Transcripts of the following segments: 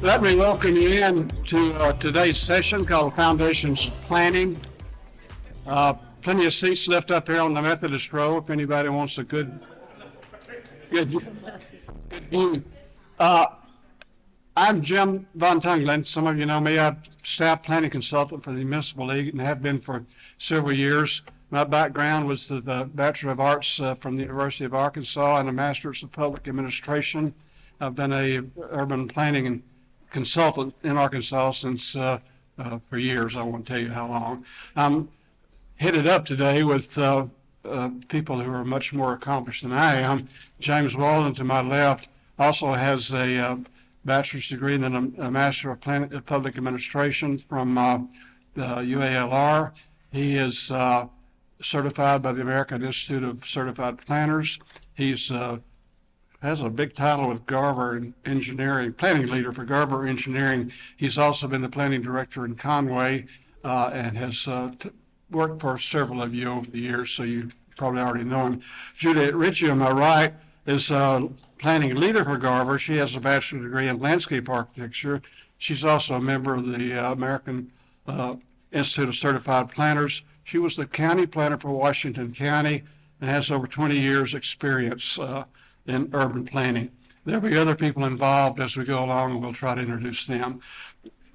Let me welcome you in to today's session called Foundations of Planning. Plenty of seats left up here on the Methodist row if anybody wants a good view. I'm Jim Von Tungeln. Some of you know me. I'm staff planning consultant for the Municipal League and have been for several years. My background was the Bachelor of Arts from the University of Arkansas and a Master's of Public Administration. I've been a urban planning and consultant in Arkansas since for years. I won't tell you how long. I'm headed up today with people who are much more accomplished than I am. James Walden to my left also has a bachelor's degree and then a Master of Public Administration from the UALR. He is certified by the American Institute of Certified Planners. He's has a big title with Garver Engineering, planning leader for Garver Engineering. He's also been the planning director in Conway and has worked for several of you over the years, so you probably already know him. Juliet Richey on my right is a planning leader for Garver. She has a bachelor's degree in landscape architecture. She's also a member of the American Institute of Certified Planners. She was the county planner for Washington County and has over 20 years experience in urban planning. There'll be other people involved as we go along, and we'll try to introduce them.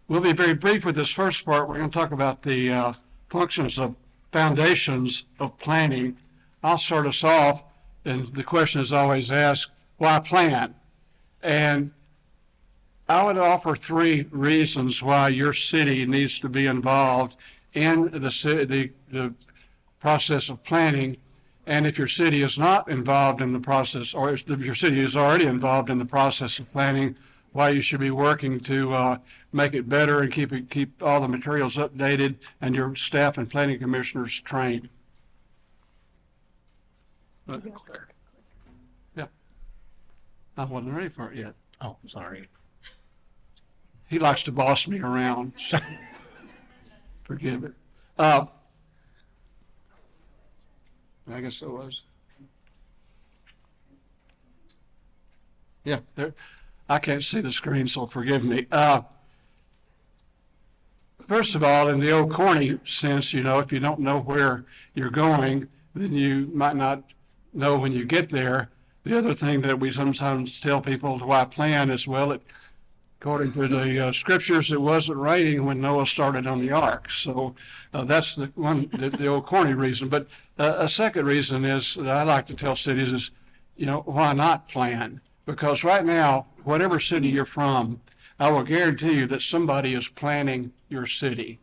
We'll be very brief with this first part. We're going to talk about the functions of foundations of planning. I'll start us off, and the question is always asked, why plan? And I would offer three reasons why your city needs to be involved in the process of planning. And if your city is not involved in the process, or if your city is already involved in the process of planning, why you should be working to make it better and keep all the materials updated and your staff and planning commissioners trained. Yeah. I wasn't ready for it yet. Oh, sorry. He likes to boss me around. So forgive it. I guess it was. Yeah, I can't see the screen, so forgive me. First of all, in the old corny sense, if you don't know where you're going, then you might not know when you get there. The other thing that we sometimes tell people why plan is, well, according to the scriptures, it wasn't raining when Noah started on the ark. So that's the old corny reason. But a second reason is that I like to tell cities is, why not plan? Because right now, whatever city you're from, I will guarantee you that somebody is planning your city.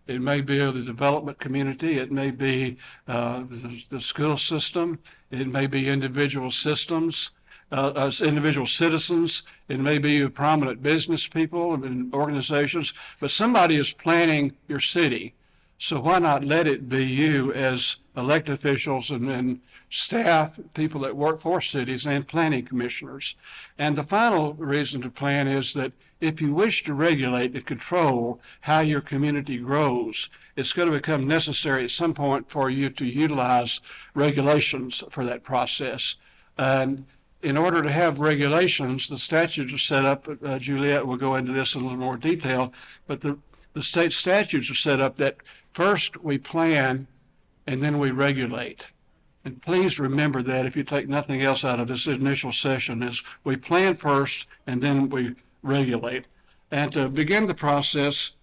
It may be the development community. It may be the school system. It may be individual systems. As individual citizens, it may be prominent business people and organizations, but somebody is planning your city. So why not let it be you as elected officials and staff, people that work for cities and planning commissioners. And the final reason to plan is that if you wish to regulate and control how your community grows, it's going to become necessary at some point for you to utilize regulations for that process. And in order to have regulations, the statutes are set up, Juliet will go into this in a little more detail, but the state statutes are set up that first we plan and then we regulate. And please remember that if you take nothing else out of this initial session is we plan first and then we regulate. And to begin the process,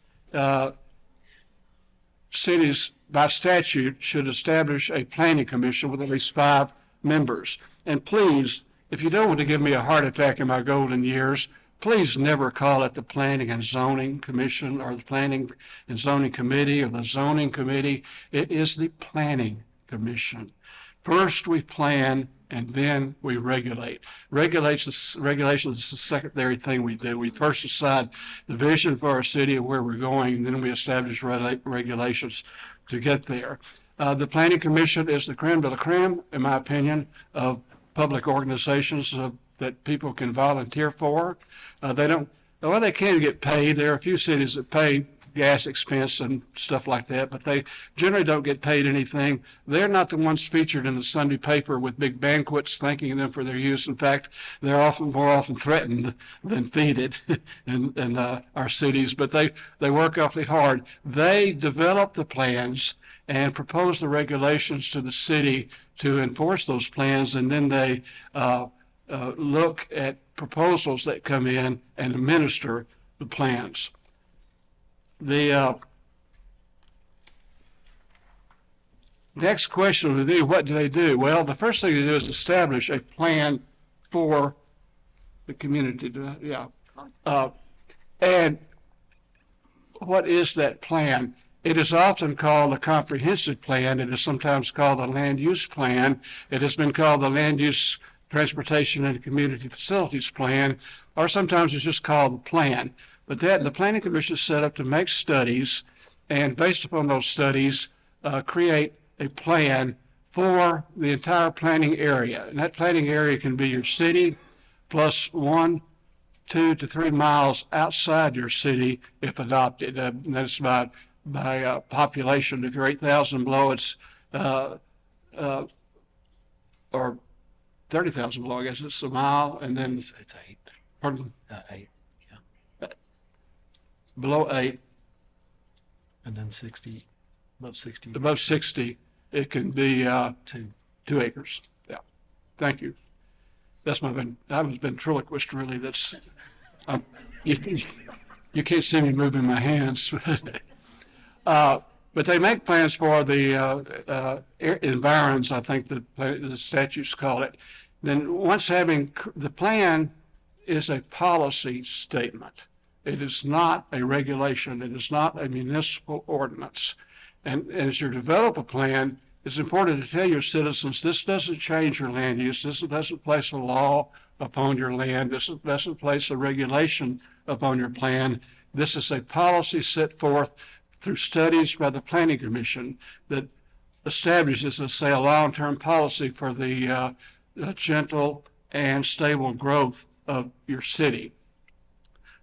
cities by statute should establish a planning commission with at least 5 members. And please, if you don't want to give me a heart attack in my golden years, please never call it the Planning and Zoning Commission or the Planning and Zoning Committee or the Zoning Committee. It is the Planning Commission. First we plan and then we regulate. Regulations is the secondary thing we do. We first decide the vision for our city and where we're going, and then we establish regulations to get there. The Planning Commission is the creme de la creme, in my opinion, of public organizations that people can volunteer for. They can get paid. There are a few cities that pay gas expense and stuff like that, but they generally don't get paid anything. They're not the ones featured in the Sunday paper with big banquets thanking them for their use. In fact, they're more often threatened than feted in our cities, but they work awfully hard. They develop the plans and propose the regulations to the city to enforce those plans, and then they look at proposals that come in and administer the plans. The next question would be, what do they do? Well, the first thing they do is establish a plan for the community. And what is that plan? It is often called a comprehensive plan. It is sometimes called a land use plan. It has been called the land use, transportation, and community facilities plan, or sometimes it's just called the plan. But the Planning Commission is set up to make studies, and based upon those studies, create a plan for the entire planning area. And that planning area can be your city plus 1, 2 to 3 miles outside your city if adopted. That's by population. If you're 8,000 below, it's or 30,000 below, I guess it's a mile, and then It's 8. pardon, 8, yeah. below 8, And then 60, above 60. above 60, it can be 2 acres. Yeah, thank you. That's I've been ventriloquist, really. That's you can't see me moving my hands. But they make plans for the environs, I think the statutes call it. Then once having the plan is a policy statement. It is not a regulation. It is not a municipal ordinance. And as you develop a plan, it's important to tell your citizens, this doesn't change your land use. This doesn't place a law upon your land. This doesn't place a regulation upon your plan. This is a policy set forth through studies by the Planning Commission that establishes, let's say, a long-term policy for the gentle and stable growth of your city.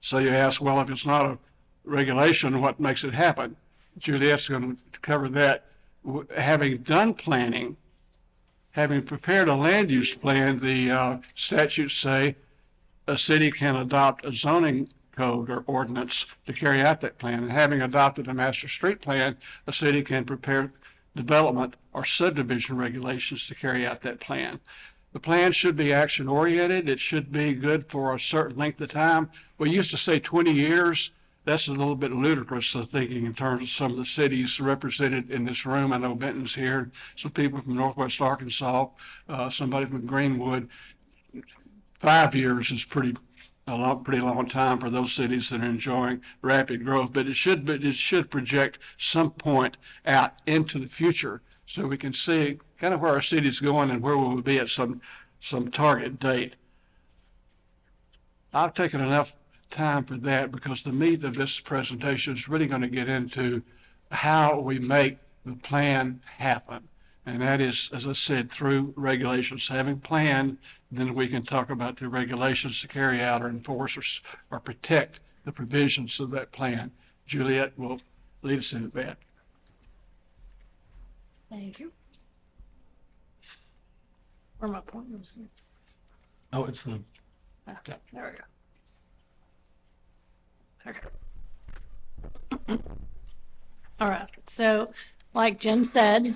So you ask, well, if it's not a regulation, what makes it happen? Juliet's going to cover that. Having done planning, having prepared a land use plan, the statutes say a city can adopt a zoning code or ordinance to carry out that plan. And having adopted a master street plan, a city can prepare development or subdivision regulations to carry out that plan. The plan should be action oriented. It should be good for a certain length of time. We used to say 20 years. That's a little bit ludicrous thinking in terms of some of the cities represented in this room. I know Benton's here, some people from Northwest Arkansas, somebody from Greenwood. 5 years is pretty long time for those cities that are enjoying rapid growth, but it should project some point out into the future so we can see kind of where our city's going and where we'll be at some target date. I've taken enough time for that because the meat of this presentation is really going to get into how we make the plan happen. And that is, as I said, through regulations. Having planned, then we can talk about the regulations to carry out or enforce or protect the provisions of that plan. Juliet will lead us into that. Thank you. Where my pointer was. Oh, it's the. There we go. Okay. All right. So, like Jim said,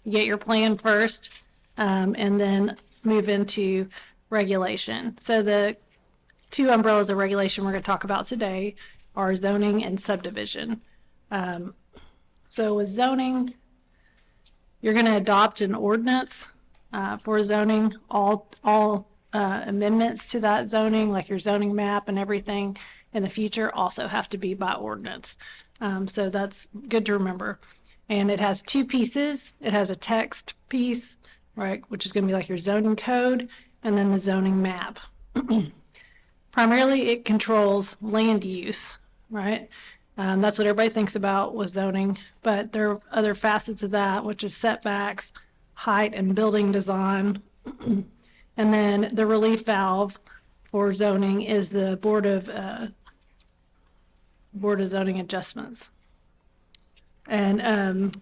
you get your plan first, and then move into regulation. So the two umbrellas of regulation we're going to talk about today are zoning and subdivision. So with zoning, you're going to adopt an ordinance for zoning. All amendments to that zoning, like your zoning map and everything in the future, also have to be by ordinance. So that's good to remember. And it has two pieces. It has a text piece, right, which is going to be like your zoning code, and then the zoning map. Primarily, it controls land use, right? That's what everybody thinks about with zoning, but there are other facets of that, which is setbacks, height, and building design. And then the relief valve for zoning is the Board of Zoning Adjustments. And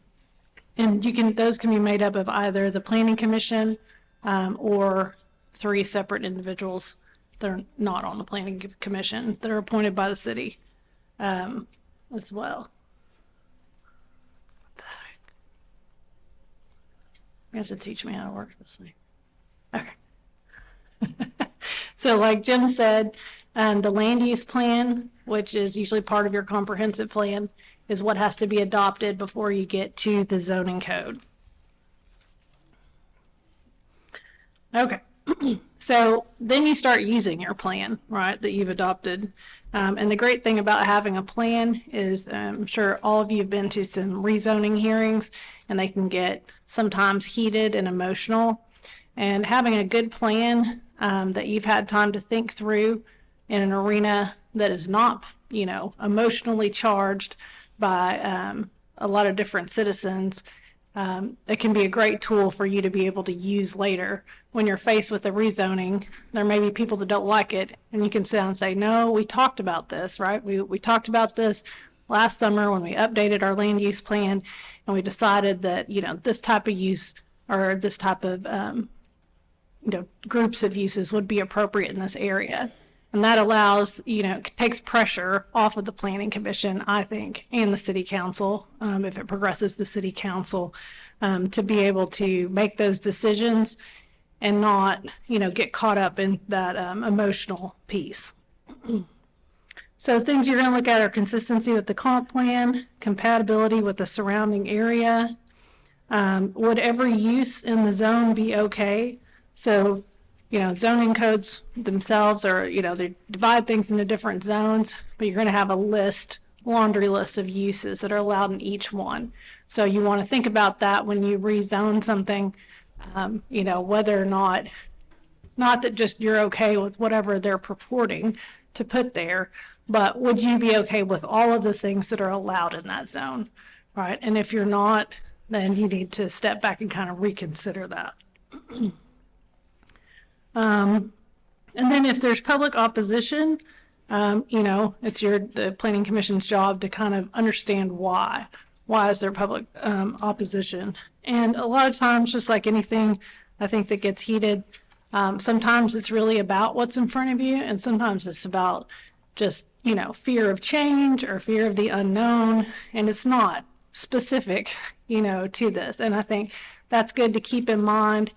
those can be made up of either the planning commission, or 3 separate individuals that are not on the planning commission that are appointed by the city, as well. What the heck? You have to teach me how to work this thing. Okay. So like Jim said, the land use plan, which is usually part of your comprehensive plan, is what has to be adopted before you get to the zoning code. Okay. So then you start using your plan, right, that you've adopted. And the great thing about having a plan is, I'm sure all of you have been to some rezoning hearings, and they can get sometimes heated and emotional. And having a good plan that you've had time to think through in an arena that is not, emotionally charged by a lot of different citizens, it can be a great tool for you to be able to use later when you're faced with a rezoning. There may be people that don't like it, and you can sit down and say, no, we talked about this, right? We talked about this last summer when we updated our land use plan, and we decided that, this type of use or this type of, groups of uses would be appropriate in this area. And that allows, takes pressure off of the planning commission, I think, and the city council, if it progresses to city council, to be able to make those decisions and not, get caught up in that emotional piece. So things you're going to look at are consistency with the comp plan, compatibility with the surrounding area. Would every use in the zone be okay? So, zoning codes themselves are, they divide things into different zones, but you're going to have a laundry list of uses that are allowed in each one. So you want to think about that when you rezone something, whether or not that just you're okay with whatever they're purporting to put there, but would you be okay with all of the things that are allowed in that zone, right? And if you're not, then you need to step back and kind of reconsider that. And then if there's public opposition, it's the planning commission's job to kind of understand why. Why is there public opposition? And a lot of times, just like anything, I think that gets heated, sometimes it's really about what's in front of you, and sometimes it's about just, fear of change or fear of the unknown, and it's not specific, to this. And I think that's good to keep in mind.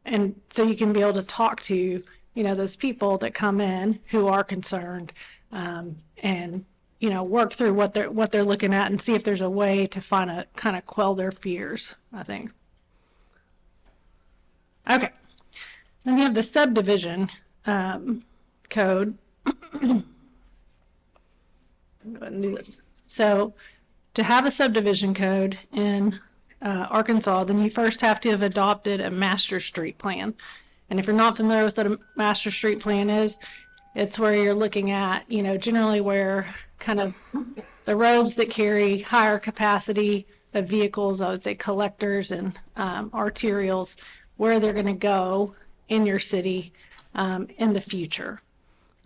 And so you can be able to talk to, those people that come in who are concerned, and, work through what they're looking at and see if there's a way to kind of quell their fears, I think. Okay. Then you have the subdivision code. Go ahead and do this. So to have a subdivision code in Arkansas, then you first have to have adopted a master street plan. And if you're not familiar with what a master street plan is, it's where you're looking at, generally where kind of the roads that carry higher capacity of vehicles, I would say collectors and arterials, where they're going to go in your city in the future.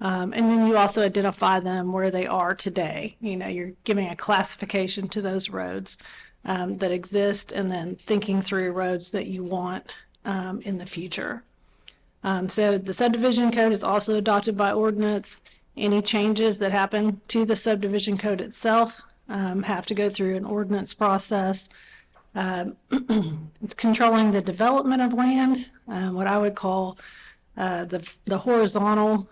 And then you also identify them where they are today. You're giving a classification to those roads that exist, and then thinking through roads that you want in the future. So the subdivision code is also adopted by ordinance. Any changes that happen to the subdivision code itself have to go through an ordinance process. It's controlling the development of land, what I would call the horizontal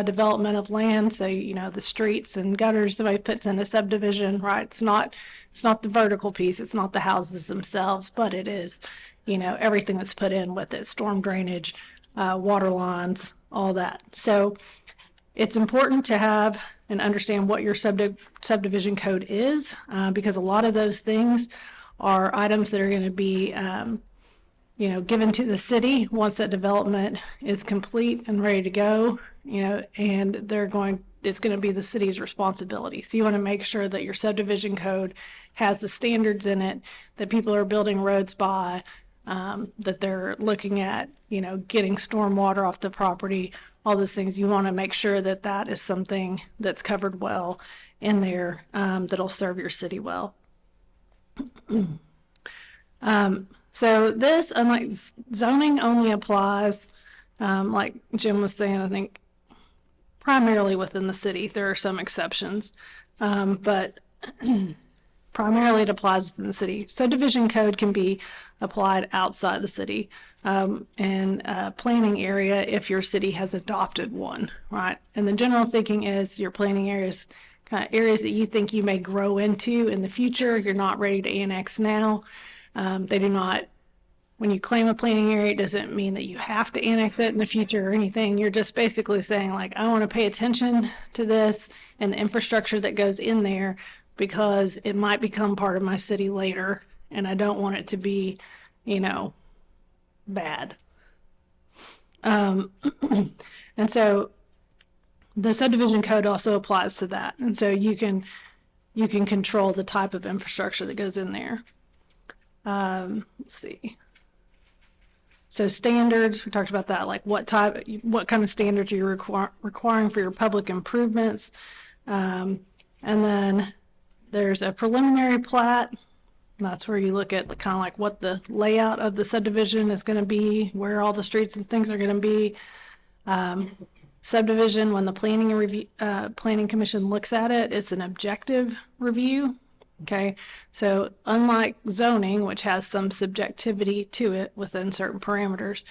development of land. So, the streets and gutters, somebody puts in a subdivision, right? It's not the vertical piece. It's not the houses themselves, but it is, everything that's put in with it, storm drainage, water lines, all that. So it's important to have and understand what your subdivision code is, because a lot of those things are items that are going to be, given to the city once that development is complete and ready to go, and it's going to be the city's responsibility. So you want to make sure that your subdivision code has the standards in it that people are building roads by, that they're looking at, getting storm water off the property, all those things. You want to make sure that that is something that's covered well in there that'll serve your city well. So this, unlike zoning, only applies, like Jim was saying, I think primarily within the city. There are some exceptions, but primarily it applies within the city. Subdivision code can be applied outside the city and planning area if your city has adopted one, right? And the general thinking is your planning areas, kind of areas that you think you may grow into in the future. You're not ready to annex now. They do not, when you claim a planning area, it doesn't mean that you have to annex it in the future or anything. You're just basically saying, like, I want to pay attention to this and the infrastructure that goes in there because it might become part of my city later, and I don't want it to be, bad. And so the subdivision code also applies to that. And so you can control the type of infrastructure that goes in there. Let's see. So standards, we talked about that, like what kind of standards you're requiring for your public improvements. And then there's a preliminary plat. That's where you look at kind of like what the layout of the subdivision is going to be, where all the streets and things are going to be. Subdivision, when the planning commission looks at it, it's an objective review. Okay, so unlike zoning, which has some subjectivity to it within certain parameters,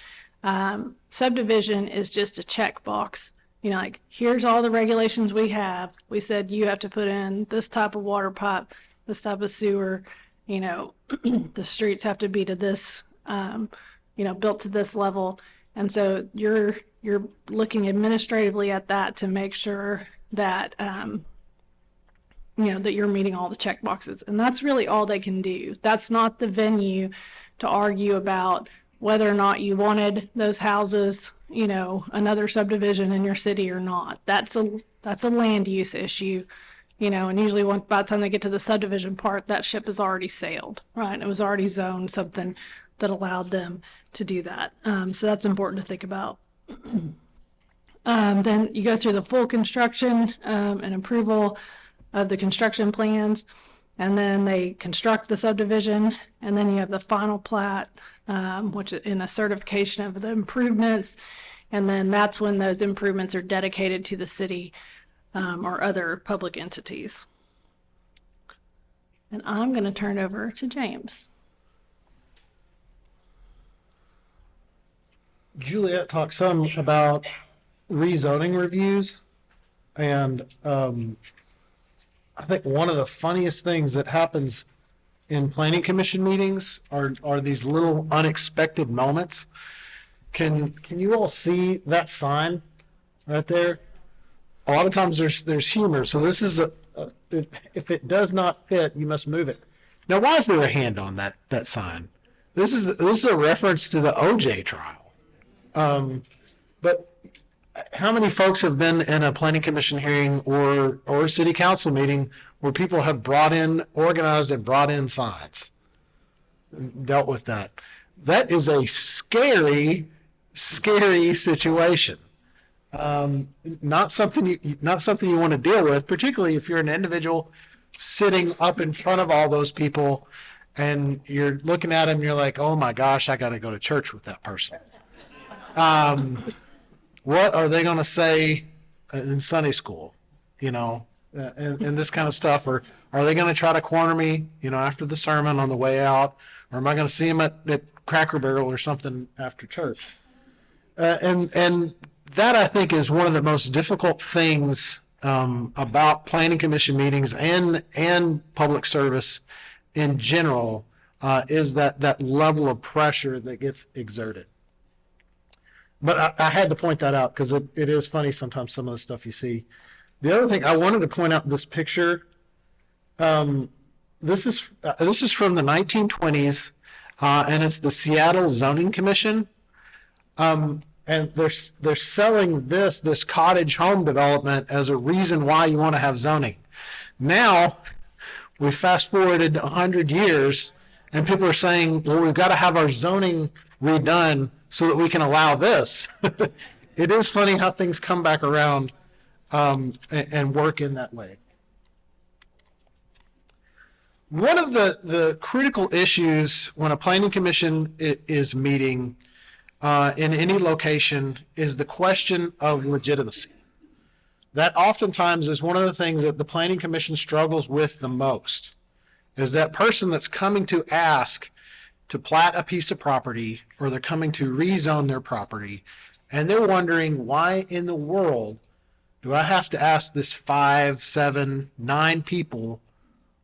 subdivision is just a checkbox. Like, here's all the regulations we have. We said you have to put in this type of water pipe, this type of sewer. The streets have to be to this, built to this level. And so you're looking administratively at that to make sure that, that you're meeting all the check boxes. And that's really all they can do. That's not the venue to argue about whether or not you wanted those houses, another subdivision in your city or not. That's a land use issue. And usually by the time they get to the subdivision part, that ship has already sailed, right? It was already zoned something that allowed them to do that. So that's important to think about. Then you go through the full construction and approval of the construction plans, and then they construct the subdivision, and then you have the final plat, which is in a certification of the improvements, and then that's when those improvements are dedicated to the city or other public entities. And I'm going to turn over to James. Juliet talked some about rezoning reviews, and I think one of the funniest things that happens in planning commission meetings are these little unexpected moments. Can you all see that sign right there? A lot of times there's humor. So this is if it does not fit, you must move it. Now, why is there a hand on that sign? This is a reference to the OJ trial. But how many folks have been in a planning commission hearing or city council meeting where people have organized and brought in signs, dealt with that? That is a scary, scary situation. Not something you want to deal with, particularly if you're an individual sitting up in front of all those people and you're looking at them and you're like, oh my gosh, I got to go to church with that person. What are they going to say in Sunday school, and this kind of stuff? Or are they going to try to corner me, after the sermon on the way out? Or am I going to see them at Cracker Barrel or something after church? And that, I think, is one of the most difficult things about planning commission meetings and public service in general, is that level of pressure that gets exerted. But I had to point that out because it is funny sometimes, some of the stuff you see. The other thing I wanted to point out, this picture, this is from the 1920s, and it's the Seattle Zoning Commission. And they're selling this cottage home development as a reason why you want to have zoning. Now, we fast forwarded 100 years, and people are saying, well, we've got to have our zoning redone so that we can allow this. It is funny how things come back around and work in that way. One of the critical issues when a planning commission is meeting in any location is the question of legitimacy. That oftentimes is one of the things that the planning commission struggles with the most, is that person that's coming to ask to plat a piece of property, or they're coming to rezone their property, and they're wondering, why in the world do I have to ask this 5, 7, 9 people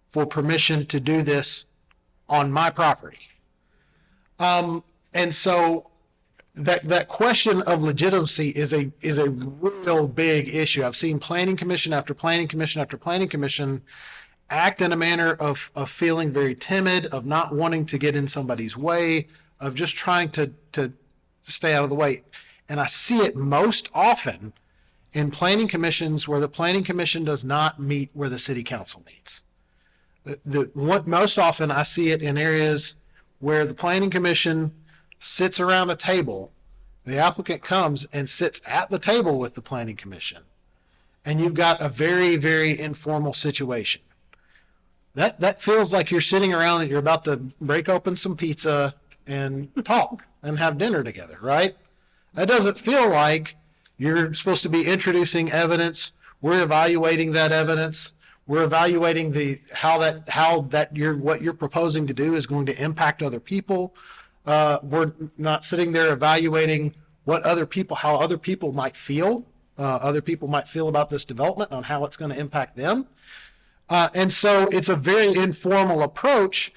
for permission to do this on my property? And so that question of legitimacy is a real big issue. I've seen planning commission after planning commission after planning commission act in a manner of feeling very timid, of not wanting to get in somebody's way, of just trying to stay out of the way. And I see it most often in planning commissions where the planning commission does not meet where the city council meets. Most often I see it in areas where the planning commission sits around a table, the applicant comes and sits at the table with the planning commission, and you've got a very, very informal situation. That feels like you're sitting around and you're about to break open some pizza and talk and have dinner together, right? That doesn't feel like you're supposed to be introducing evidence. We're evaluating that evidence. We're evaluating what you're proposing to do is going to impact other people. We're not sitting there evaluating how other people might feel. Other people might feel about this development and on how it's going to impact them. And so it's a very informal approach,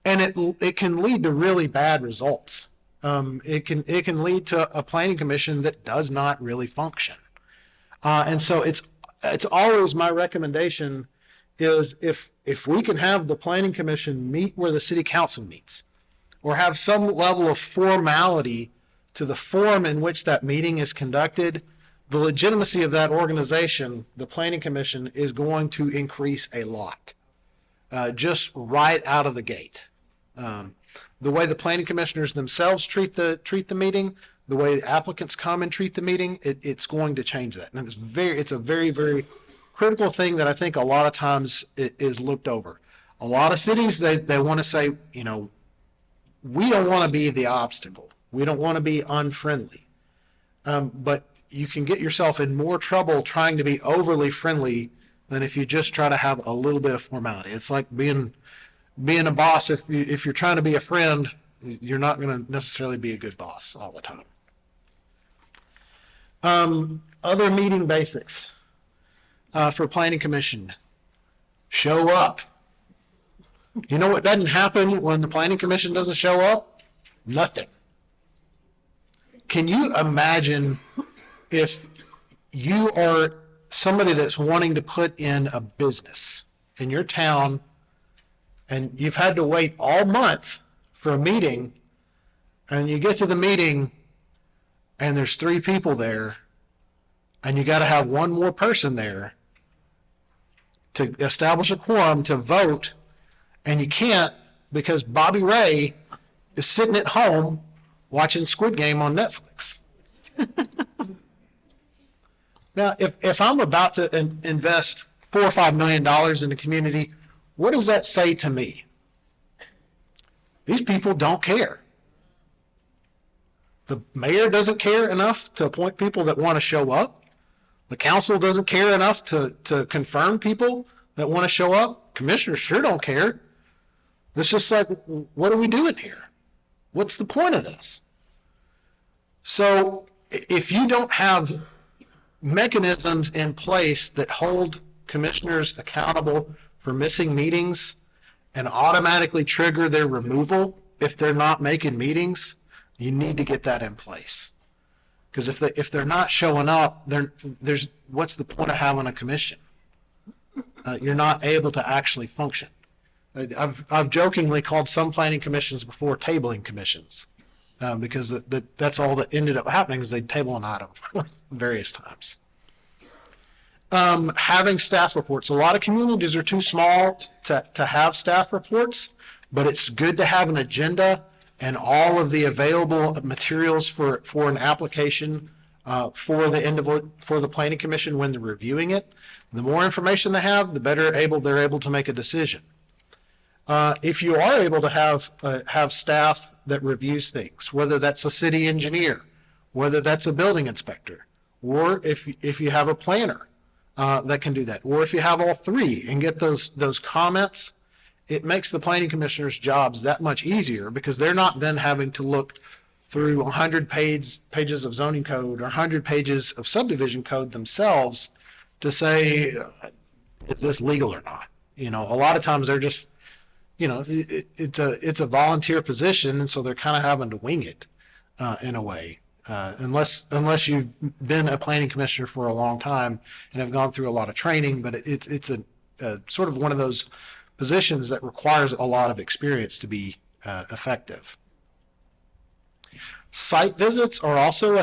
and it can lead to really bad results. It can lead to a planning commission that does not really function. And so it's always my recommendation is if we can have the planning commission meet where the city council meets, or have some level of formality to the form in which that meeting is conducted, the legitimacy of that organization, the planning commission, is going to increase a lot, just right out of the gate. The way the planning commissioners themselves treat the meeting, the way the applicants come and treat the meeting, it's going to change that. And it's a very, very critical thing that I think a lot of times is looked over. A lot of cities, they want to say, we don't want to be the obstacle. We don't want to be unfriendly. But you can get yourself in more trouble trying to be overly friendly than if you just try to have a little bit of formality. It's like being a boss. If you're trying to be a friend, you're not going to necessarily be a good boss all the time. Other meeting basics for planning commission. Show up. You know what doesn't happen when the planning commission doesn't show up? Nothing. Can you imagine if you are somebody that's wanting to put in a business in your town and you've had to wait all month for a meeting, and you get to the meeting and there's 3 people there, and you got to have one more person there to establish a quorum to vote, and you can't because Bobby Ray is sitting at home watching Squid Game on Netflix. Now, if I'm about to invest $4 or $5 million in the community, what does that say to me? These people don't care. The mayor doesn't care enough to appoint people that want to show up. The council doesn't care enough to confirm people that want to show up. Commissioners sure don't care. It's just like, what are we doing here? What's the point of this? So if you don't have mechanisms in place that hold commissioners accountable for missing meetings and automatically trigger their removal if they're not making meetings, you need to get that in place. Because if they're not showing up, there's what's the point of having a commission? You're not able to actually function. I've jokingly called some planning commissions before tabling commissions, because that's all that ended up happening is they'd table an item various times. Having staff reports. A lot of communities are too small to have staff reports, but it's good to have an agenda and all of the available materials for an application for the planning commission when they're reviewing it. The more information they have, the better they're able to make a decision. If you are able to have staff that reviews things, whether that's a city engineer, whether that's a building inspector, or if you have a planner that can do that, or if you have all three and get those comments, it makes the planning commissioners' jobs that much easier, because they're not then having to look through 100 pages of zoning code or 100 pages of subdivision code themselves to say, is this legal or not? A lot of times they're just, it's a volunteer position, and so they're kind of having to wing it in a way. Unless you've been a planning commissioner for a long time and have gone through a lot of training, but it's a sort of one of those positions that requires a lot of experience to be effective. Site visits are also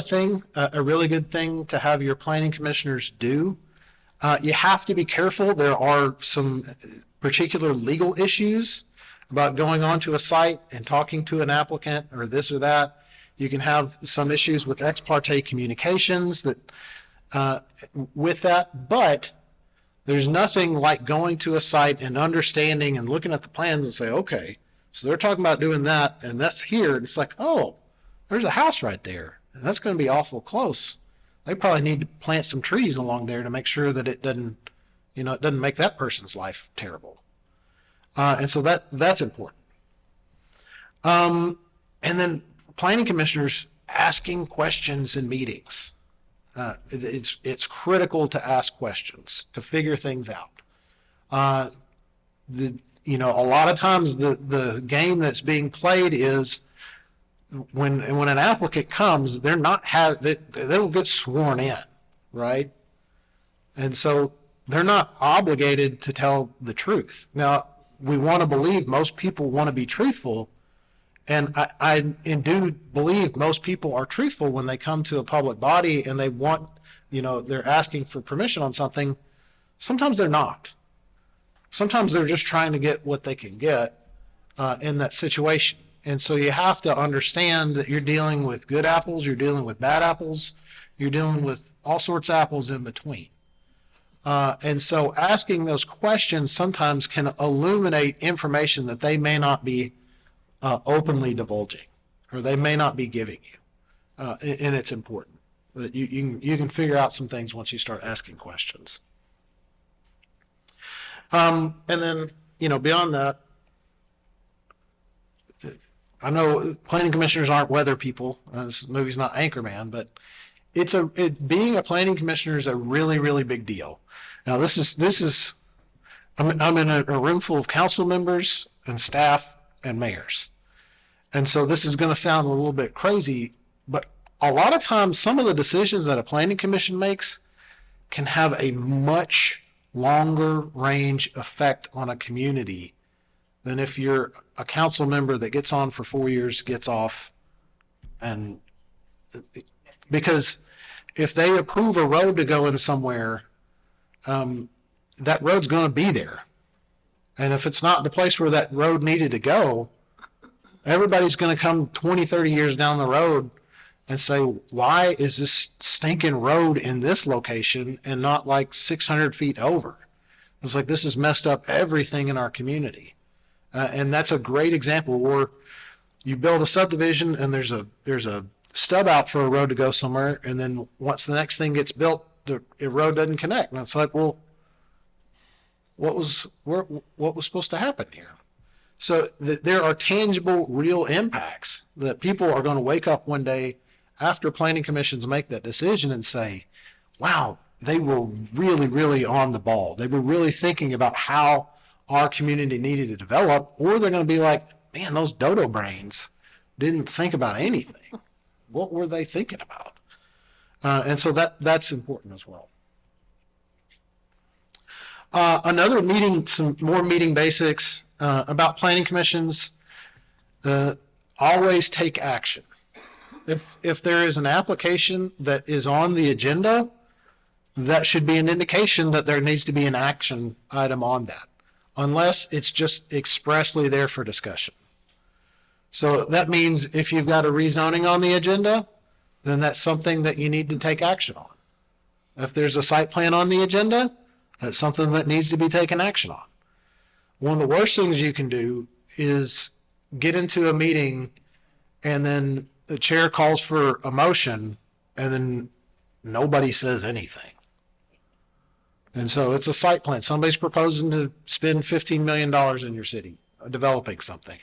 a really good thing to have your planning commissioners do. You have to be careful. There are some particular legal issues about going onto a site and talking to an applicant or this or that. You can have some issues with ex parte communications with that, but there's nothing like going to a site and understanding and looking at the plans and say, okay, so they're talking about doing that, and that's here. And it's like, oh, there's a house right there, and that's going to be awful close. They probably need to plant some trees along there to make sure that it doesn't make that person's life terrible. And so that's important. And then planning commissioners asking questions in meetings. It's critical to ask questions, to figure things out. A lot of times the game that's being played is when an applicant comes, they don't get sworn in, right? And so they're not obligated to tell the truth. Now, we want to believe most people want to be truthful, and I do believe most people are truthful when they come to a public body and they want, they're asking for permission on something. Sometimes they're not. Sometimes they're just trying to get what they can get in that situation. And so you have to understand that you're dealing with good apples, you're dealing with bad apples, you're dealing with all sorts of apples in between. And so asking those questions sometimes can illuminate information that they may not be openly divulging, or they may not be giving you. And it's important that you can figure out some things once you start asking questions. And then, beyond that, I know planning commissioners aren't weather people. This movie's not Anchorman, but being a planning commissioner is a really, really big deal. Now, I'm in a room full of council members and staff and mayors. And so this is going to sound a little bit crazy, but a lot of times some of the decisions that a planning commission makes can have a much longer range effect on a community than if you're a council member that gets on for 4 years, gets off, and because if they approve a road to go in somewhere, that road's going to be there. And if it's not the place where that road needed to go, everybody's going to come 20, 30 years down the road and say, why is this stinking road in this location and not like 600 feet over? It's like, this has messed up everything in our community. And that's a great example where you build a subdivision and there's a stub out for a road to go somewhere, and then once the next thing gets built, the road doesn't connect. And it's like, well, what was supposed to happen here? So there are tangible, real impacts that people are going to wake up one day after planning commissions make that decision and say, wow, they were really, really on the ball. They were really thinking about how our community needed to develop, or they're going to be like, man, those dodo brains didn't think about anything. What were they thinking about? And so that's important as well. Another some more meeting basics about planning commissions, always take action. If there is an application that is on the agenda, that should be an indication that there needs to be an action item on that, unless it's just expressly there for discussion. So that means if you've got a rezoning on the agenda, then that's something that you need to take action on. If there's a site plan on the agenda, that's something that needs to be taken action on. One of the worst things you can do is get into a meeting and then the chair calls for a motion and then nobody says anything. And so it's a site plan. Somebody's proposing to spend $15 million in your city, developing something.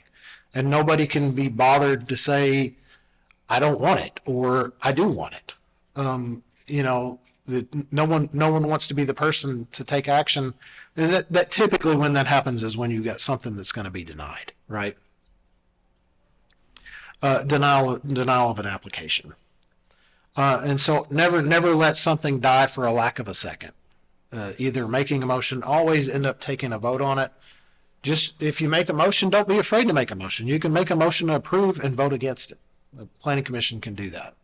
And nobody can be bothered to say, I don't want it, or I do want it. No one wants to be the person to take action. And that typically when that happens is when you got something that's going to be denied, right? Denial of an application. And so never let something die for a lack of a second. Either making a motion, always end up taking a vote on it. Just if you make a motion, don't be afraid to make a motion. You can make a motion to approve and vote against it. The planning commission can do that.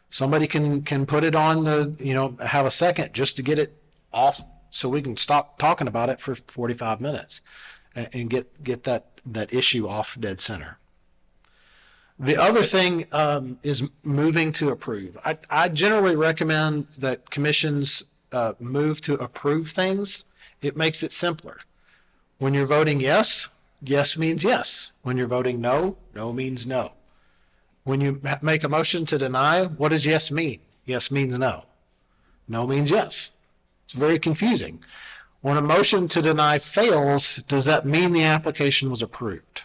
Somebody can put it on have a second just to get it off so we can stop talking about it for 45 minutes and get that issue off dead center. The other thing is moving to approve. I generally recommend that commissions move to approve things. It makes it simpler. When you're voting yes, yes means yes. When you're voting no, no means no. When you make a motion to deny, what does yes mean? Yes means no. No means yes. It's very confusing. When a motion to deny fails, does that mean the application was approved?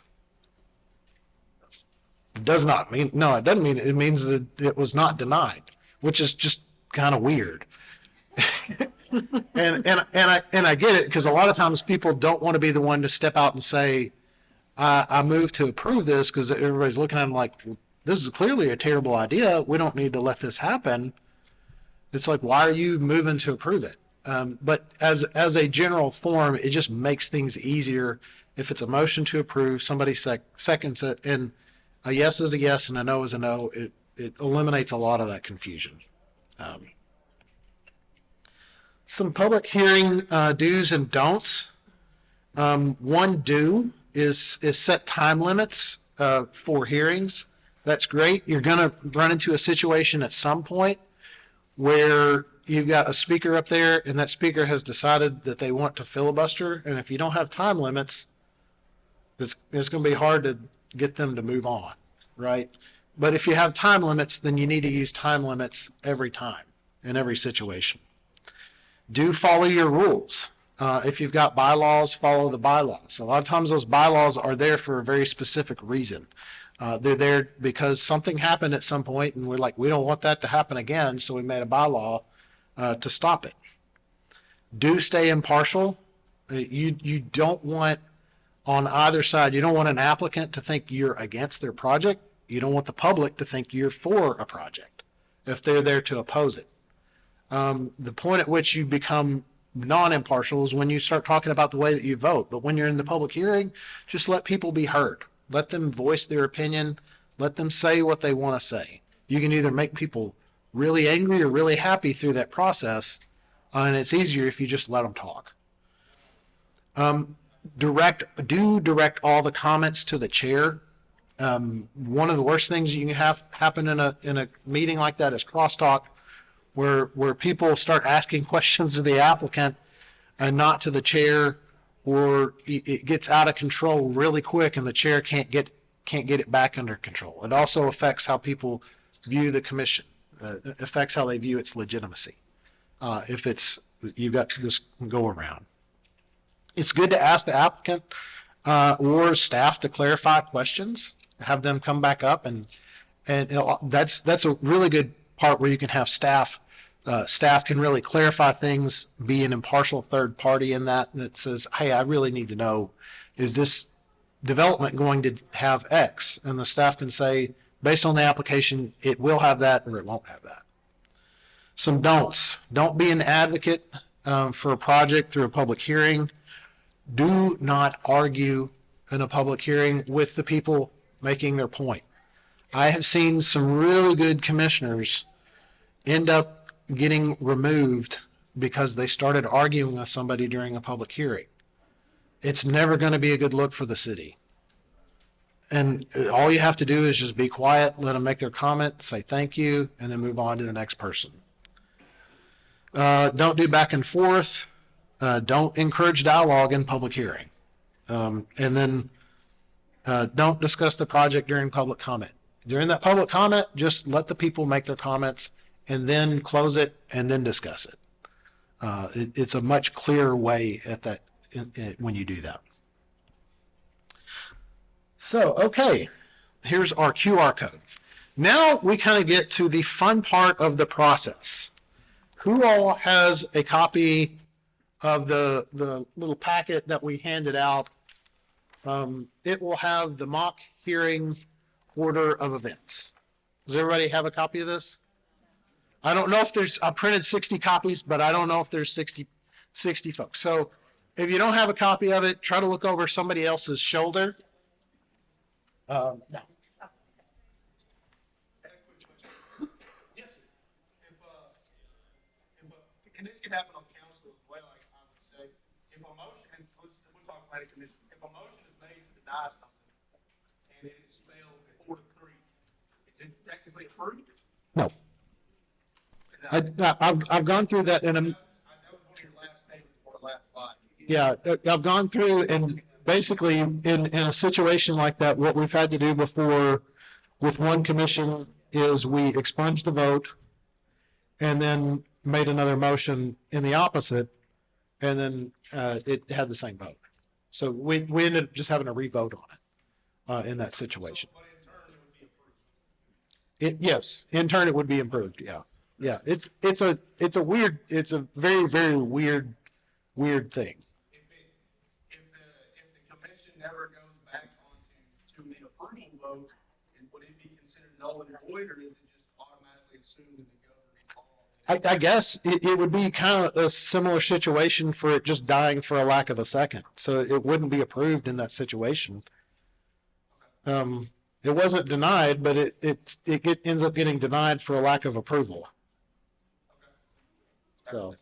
It does not mean, no, it doesn't mean, it means that it was not denied, which is just kind of weird. and I get it, because a lot of times people don't want to be the one to step out and say, I move to approve this, because everybody's looking at them like, this is clearly a terrible idea. We don't need to let this happen. It's like, why are you moving to approve it? But as a general form, it just makes things easier. If it's a motion to approve, somebody seconds it, and a yes is a yes and a no is a no. It eliminates a lot of that confusion. Some public hearing do's and don'ts. One do is set time limits for hearings. That's great. You're going to run into a situation at some point where you've got a speaker up there and that speaker has decided that they want to filibuster. And if you don't have time limits, it's going to be hard to get them to move on, right? But if you have time limits, then you need to use time limits every time in every situation. Do follow your rules. If you've got bylaws, follow the bylaws. A lot of times those bylaws are there for a very specific reason. They're there because something happened at some point and we're like, we don't want that to happen again, so we made a bylaw to stop it. Do stay impartial. You don't want, on either side, you don't want an applicant to think you're against their project. You don't want the public to think you're for a project if they're there to oppose it. The point at which you become non-impartial is when you start talking about the way that you vote. But when you're in the public hearing, just let people be heard. Let them voice their opinion. Let them say what they want to say. You can either make people really angry or really happy through that process, and it's easier if you just let them talk. Direct all the comments to the chair. One of the worst things you can have happen in a meeting like that is crosstalk, where people start asking questions to the applicant and not to the chair, or it gets out of control really quick and the chair can't get it back under control. It also affects how people view the commission. It affects how they view its legitimacy. If you've got this go around. It's good to ask the applicant or staff to clarify questions, have them come back up, and that's a really good part where you can have staff can really clarify things, be an impartial third party in that says, hey, I really need to know, is this development going to have X? And the staff can say, based on the application, it will have that or it won't have that. Some don'ts. Don't be an advocate for a project through a public hearing. Do not argue in a public hearing with the people making their point. I have seen some really good commissioners end up getting removed because they started arguing with somebody during a public hearing. It's never going to be a good look for the city. And all you have to do is just be quiet, let them make their comment, say thank you, and then move on to the next person. Don't do back and forth. Don't encourage dialogue in public hearing. And then don't discuss the project during public comment. During that public comment, just let the people make their comments and then close it and then discuss it. It's a much clearer way at that when you do that. So, okay, here's our QR code. Now we kind of get to the fun part of the process. Who all has a copy of the little packet that we handed out? It will have the mock hearing order of events. Does everybody have a copy of this? I don't know if I printed 60 copies, but I don't know if there's 60 folks. So if you don't have a copy of it, try to look over somebody else's shoulder. No. And this can happen on council as well, I would say. If a motion, and we'll talk about it, if a motion is made to deny something and it is failed 4-3, is it technically approved? No. I've gone through that and That was one of your last statements before the last slide. yeah, I've gone through and basically in a situation like that, what we've had to do before with one commission is we expunged the vote and then made another motion in the opposite, and then it had the same vote. So we ended up just having a revote on it in that situation. But in turn, it would be approved. Yes, in turn it would be improved. Yeah, yeah. It's a very, very weird thing. If the commission never goes back to the approval vote, would it be considered null and void, or is it just automatically assumed that the governor involved? I guess it would be kind of a similar situation for it just dying for a lack of a second. So it wouldn't be approved in that situation. It wasn't denied, but it ends up getting denied for a lack of approval. So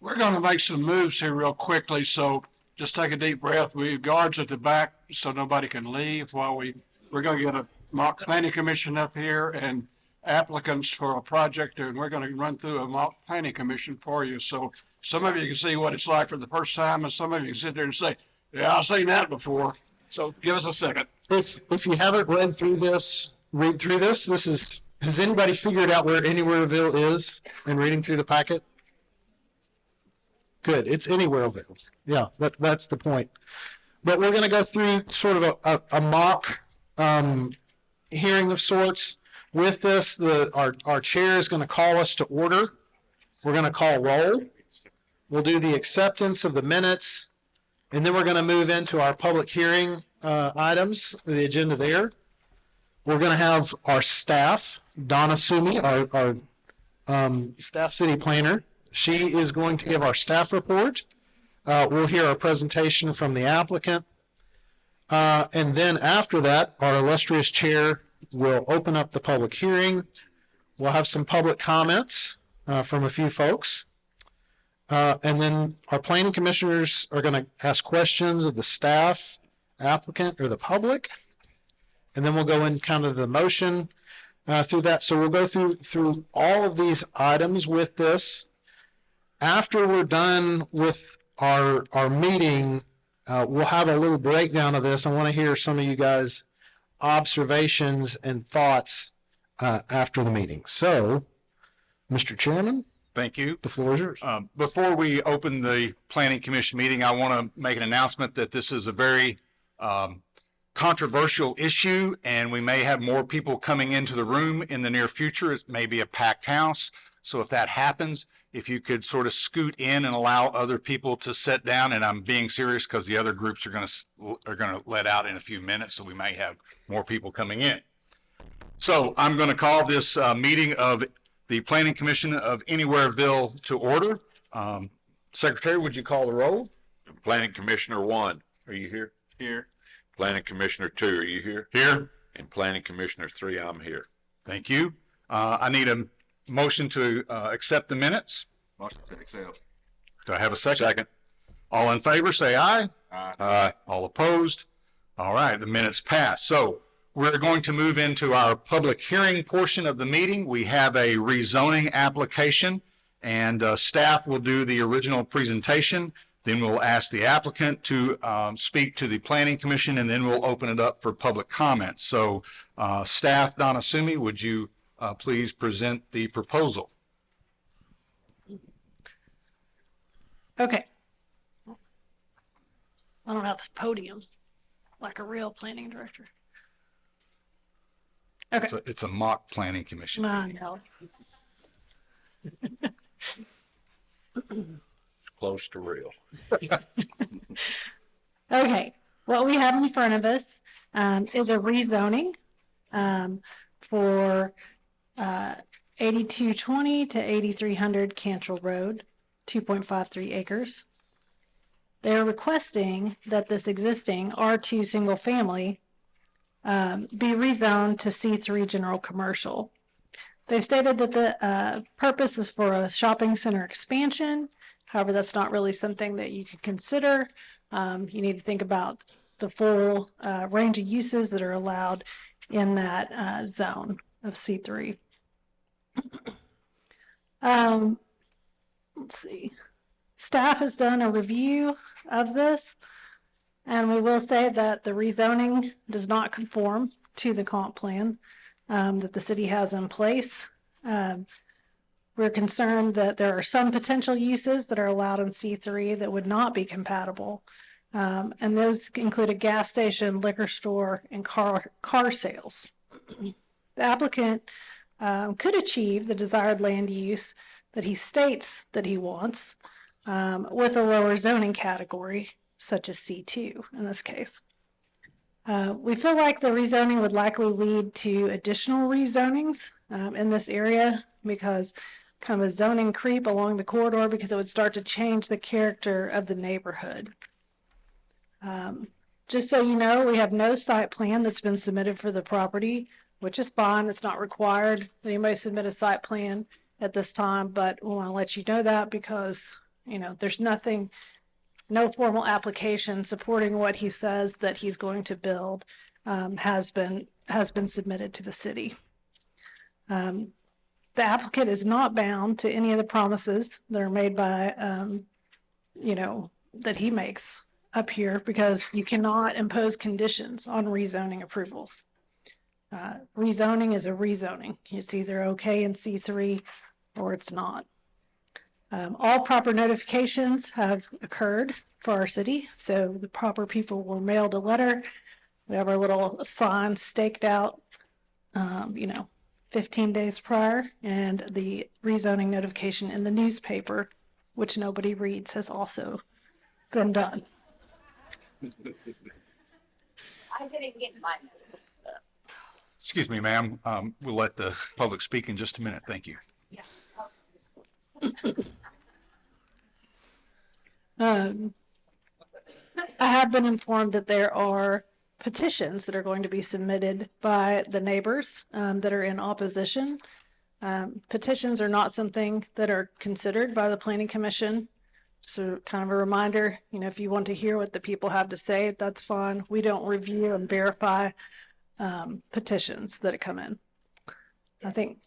We're going to make some moves here real quickly, so just take a deep breath. We have guards at the back so nobody can leave while we're going to get a mock planning commission up here and applicants for a project, and we're going to run through a mock planning commission for you. So some of you can see what it's like for the first time, and some of you can sit there and say, yeah, I've seen that before. So give us a second. if you haven't read through this, read through this. Has anybody figured out where Anywhereville is in reading through the packet? Good. It's Anywhereville. Yeah, that's the point. But we're going to go through sort of a mock hearing of sorts. With this, our chair is going to call us to order. We're going to call roll. We'll do the acceptance of the minutes, and then we're going to move into our public hearing items, the agenda there. We're going to have our staff, Donna Sumi, our staff city planner. She is going to give our staff report. We'll hear a presentation from the applicant. And then after that, our illustrious chair will open up the public hearing. We'll have some public comments from a few folks. And then our planning commissioners are going to ask questions of the staff, applicant, or the public. And then we'll go in kind of the motion through that. So we'll go through all of these items with this. After we're done with our meeting, we'll have a little breakdown of this. I want to hear some of you guys' observations and thoughts after the meeting. So, Mr. Chairman, Thank you. the floor is yours. Before we open the Planning Commission meeting, I want to make an announcement that this is a very controversial issue, and we may have more people coming into the room in the near future. It may be a packed house. So if that happens, if you could sort of scoot in and allow other people to sit down, and I'm being serious because the other groups are going to let out in a few minutes, so we may have more people coming in. So I'm going to call this meeting of the Planning Commission of Anywhereville to order. Secretary, would you call the roll? Planning Commissioner 1, are you here? Here. Planning Commissioner 2, are you here? Here. And Planning Commissioner 3, I'm here. Thank you. I need a motion to accept the minutes. Motion to accept. Do I have a second? Second. All in favor, say aye. Aye. All opposed? All right, the minutes pass. So we're going to move into our public hearing portion of the meeting. We have a rezoning application, and staff will do the original presentation. Then we'll ask the applicant to speak to the Planning Commission, and then we'll open it up for public comments. So staff, Donna Sumi, would you please present the proposal? Okay. I don't have this podium like a real planning director. Okay. So it's a mock Planning Commission. No. Close to real. Okay, what we have in front of us is a rezoning for 8220 to 8300 Cantrell Road, 2.53 acres. They're requesting that this existing R2 single family be rezoned to C3 general commercial. They stated that the purpose is for a shopping center expansion. However, that's not really something that you could consider. You need to think about the full range of uses that are allowed in that zone of C3. Let's see. Staff has done a review of this, and we will say that the rezoning does not conform to the comp plan that the city has in place. We're concerned that there are some potential uses that are allowed in C3 that would not be compatible. And those include a gas station, liquor store, and car sales. The applicant could achieve the desired land use that he states that he wants with a lower zoning category, such as C2 in this case. We feel like the rezoning would likely lead to additional rezonings in this area because kind of a zoning creep along the corridor, because it would start to change the character of the neighborhood. Just so you know, we have no site plan that's been submitted for the property, which is fine. It's not required that anybody submit a site plan at this time, but we want to let you know that because, you know, there's nothing, no formal application supporting what he says that he's going to build has been submitted to the city. The applicant is not bound to any of the promises that are made by, you know, that he makes up here, because you cannot impose conditions on rezoning approvals. Rezoning is a rezoning. It's either okay in C3 or it's not. All proper notifications have occurred for our city, so the proper people were mailed a letter. We have our little sign staked out, you know, 15 days prior, and the rezoning notification in the newspaper, which nobody reads, has also been done. I didn't get my notice. Excuse me, ma'am. We'll let the public speak in just a minute. Thank you. I have been informed that there are petitions that are going to be submitted by the neighbors that are in opposition. Petitions are not something that are considered by the Planning Commission. So kind of a reminder, you know, if you want to hear what the people have to say, that's fine. We don't review and verify petitions that come in. I think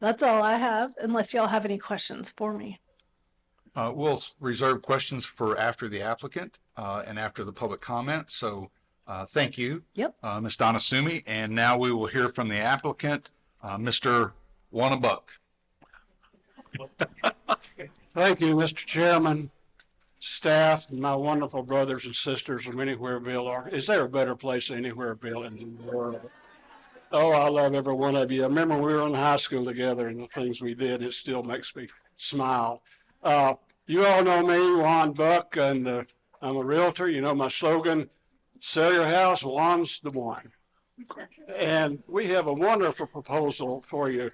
that's all I have, unless y'all have any questions for me. We'll reserve questions for after the applicant and after the public comment. So thank you, Yep. Ms. Donna Sumi. And now we will hear from the applicant, Mr. Wannabuck. Thank you, Mr. Chairman, staff, and my wonderful brothers and sisters from Anywhereville. Is there a better place than Anywhereville in the world? Oh, I love every one of you. I remember we were in high school together and the things we did. It still makes me smile. You all know me, Juan Buck, and I'm a realtor. You know my slogan, sell your house, Juan's the one. And we have a wonderful proposal for you.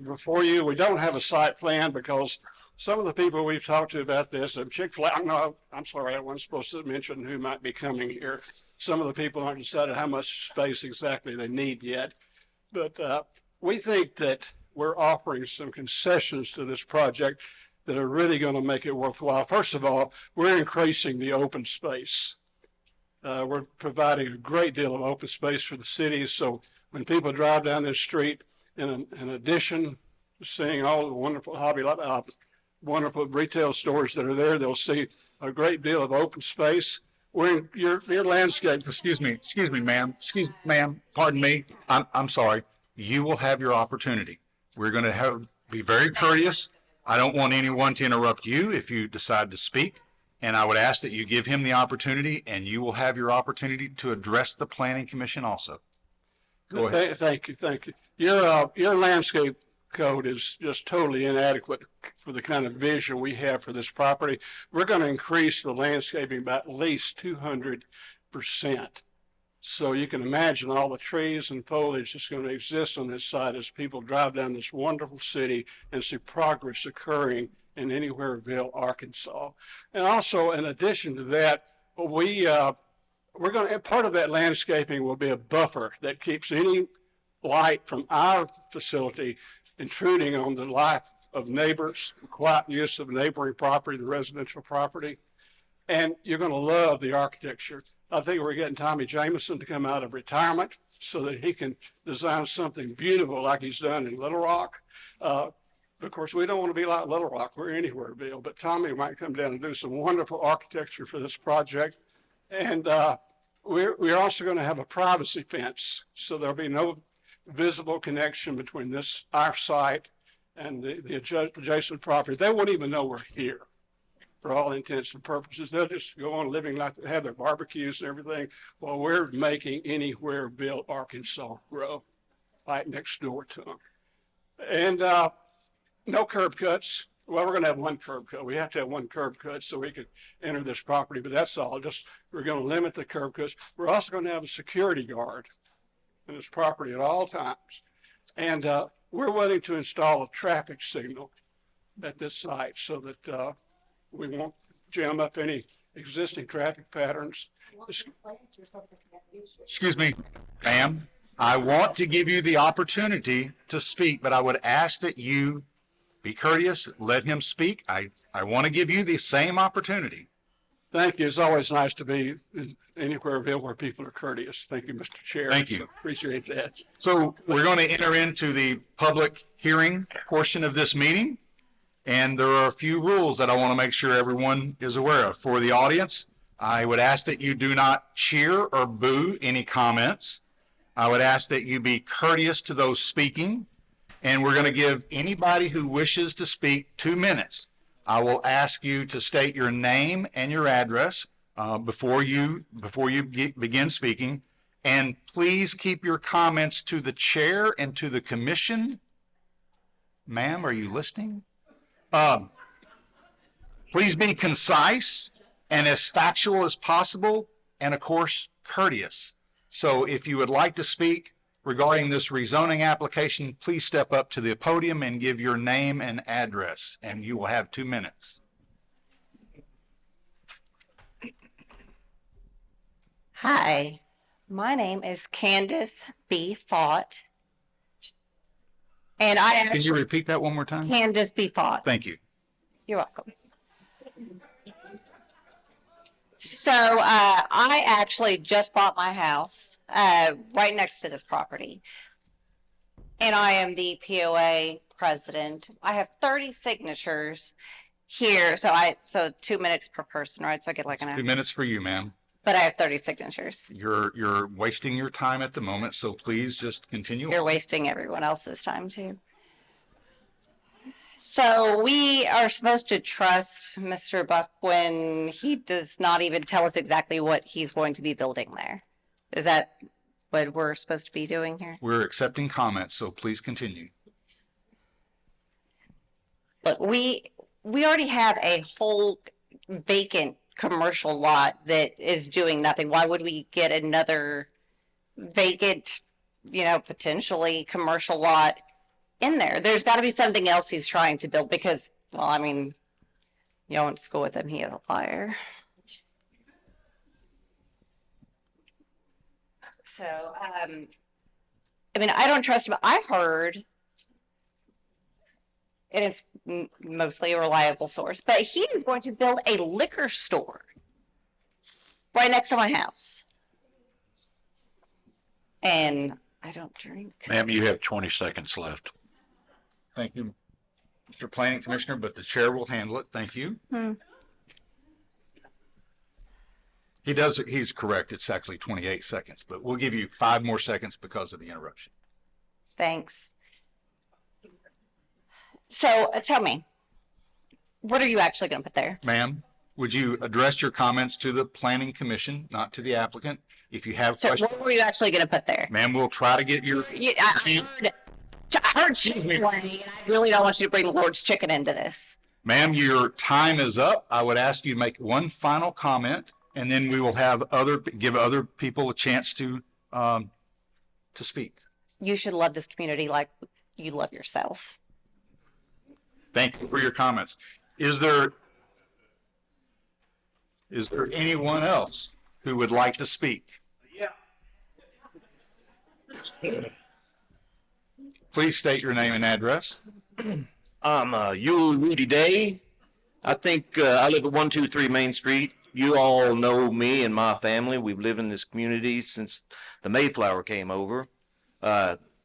Before you, we don't have a site plan because some of the people we've talked to about this, Chick-fil-A, no, I'm sorry, I wasn't supposed to mention who might be coming here. Some of the people aren't decided how much space exactly they need yet. But we think that we're offering some concessions to this project that are really going to make it worthwhile. First of all, we're increasing the open space. We're providing a great deal of open space for the city. So when people drive down this street, in addition to seeing all the wonderful Hobby wonderful retail stores that are there. They'll see a great deal of open space. We're in your landscape. Excuse me, ma'am, pardon me. I'm sorry. You will have your opportunity. We're going to be very courteous. I don't want anyone to interrupt you if you decide to speak. And I would ask that you give him the opportunity, and you will have your opportunity to address the planning commission also. Go ahead. Thank you. Your landscape code is just totally inadequate for the kind of vision we have for this property. We're going to increase the landscaping by at least 200%. So you can imagine all the trees and foliage that's going to exist on this site as people drive down this wonderful city and see progress occurring in Anywhereville, Arkansas. And also, in addition to that, we're going to, part of that landscaping will be a buffer that keeps any light from our facility intruding on the life of neighbors, quiet use of neighboring property, the residential property. And you're going to love the architecture. I think we're getting Tommy Jameson to come out of retirement so that he can design something beautiful like he's done in Little Rock. Of course, we don't want to be like Little Rock. We're Anywhereville, but Tommy might come down and do some wonderful architecture for this project. And we're also going to have a privacy fence, so there'll be no visible connection between our site and the adjacent property. They won't even know we're here for all intents and purposes. They'll just go on living like they have their barbecues and everything while we're making Anywhereville, Arkansas grow right next door to them. And no curb cuts. Well, we're going to have one curb cut. We have to have one curb cut so we can enter this property, but that's all. Just we're going to limit the curb cuts. We're also going to have a security guard in this property at all times. And we're willing to install a traffic signal at this site so that we won't jam up any existing traffic patterns. Excuse me, ma'am. I want to give you the opportunity to speak, but I would ask that you be courteous, let him speak. I want to give you the same opportunity. Thank you. It's always nice to be in Anywhereville where people are courteous. Thank you, Mr. Chair. Thank you. So appreciate that. So we're going to enter into the public hearing portion of this meeting. And there are a few rules that I want to make sure everyone is aware of. For the audience, I would ask that you do not cheer or boo any comments. I would ask that you be courteous to those speaking. And we're going to give anybody who wishes to speak 2 minutes. I will ask you to state your name and your address before you begin speaking. And please keep your comments to the chair and to the commission. Ma'am, are you listening? Please be concise and as factual as possible, and of course, courteous. So if you would like to speak regarding this rezoning application, please step up to the podium and give your name and address, and you will have 2 minutes. Hi, my name is Candace B. Fott. And Can you repeat that one more time? Candace B. Fott. Thank you. You're welcome. So I actually just bought my house right next to this property. And I am the POA president. I have 30 signatures here. So 2 minutes per person, right? So I get like an hour. 2 minutes for you, ma'am. But I have 30 signatures. You're wasting your time at the moment, so please just continue. You're wasting everyone else's time too. So we are supposed to trust Mr. Buck when he does not even tell us exactly what he's going to be building there. Is that what we're supposed to be doing here? We're accepting comments, so please continue. Look, we already have a whole vacant commercial lot that is doing nothing. Why would we get another vacant, potentially commercial lot in there? There's got to be something else he's trying to build because, well, I mean, you went to school with him. He is a liar. So, I mean, I don't trust him. I heard, and it's mostly a reliable source, but he is going to build a liquor store right next to my house. And I don't drink. Ma'am, you have 20 seconds left. Thank you. Mr. Planning Commissioner, but the chair will handle it. Thank you. He's correct. It's actually 28 seconds, but we'll give you 5 more seconds because of the interruption. Thanks. So tell me, what are you actually going to put there? Ma'am, would you address your comments to the Planning Commission, not to the applicant? If you have So questions, what were you actually going to put there? ma'am, we'll try to get your, I heard Chick-fil-A, and I really don't want you to bring Lord's Chicken into this. ma'am, your time is up. I would ask you to make one final comment, and then we will have give other people a chance to speak. You should love this community like you love yourself. Thank you for your comments. Is there anyone else who would like to speak? Please state your name and address. I'm Yule Rudy Day. I think I live at 123 Main Street. You all know me and my family. We've lived in this community since the Mayflower came over.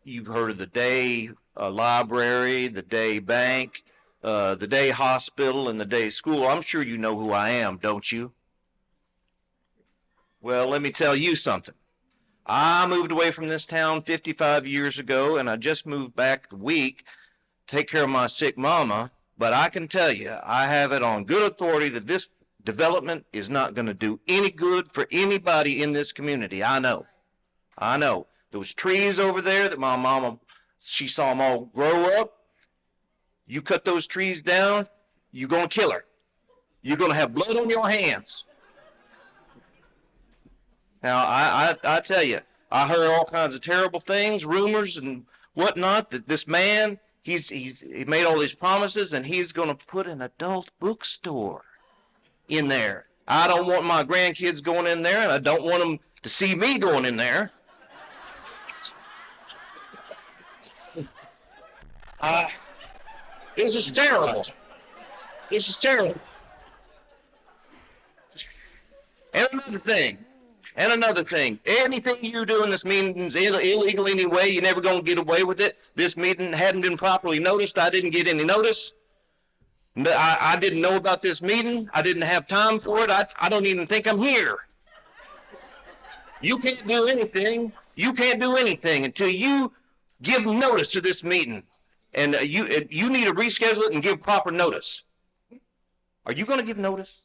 You've heard of the Day Library, the Day Bank, the Day Hospital, and the Day School. I'm sure you know who I am, don't you? Well, let me tell you something. I moved away from this town 55 years ago, and I just moved back a week to take care of my sick mama. But I can tell you, I have it on good authority that this development is not going to do any good for anybody in this community. I know. Those trees over there that my mama, she saw them all grow up. You cut those trees down, you're going to kill her. You're going to have blood on your hands. Now, I tell you, I heard all kinds of terrible things, rumors and whatnot, that this man, he made all these promises, and he's going to put an adult bookstore in there. I don't want my grandkids going in there, and I don't want them to see me going in there. This is terrible. This is terrible. And another thing, anything you do in this meeting is illegal anyway. You're never going to get away with it. This meeting hadn't been properly noticed. I didn't get any notice. I didn't know about this meeting. I didn't have time for it. I don't even think I'm here. You can't do anything. You can't do anything until you give notice to this meeting. And you need to reschedule it and give proper notice. Are you going to give notice?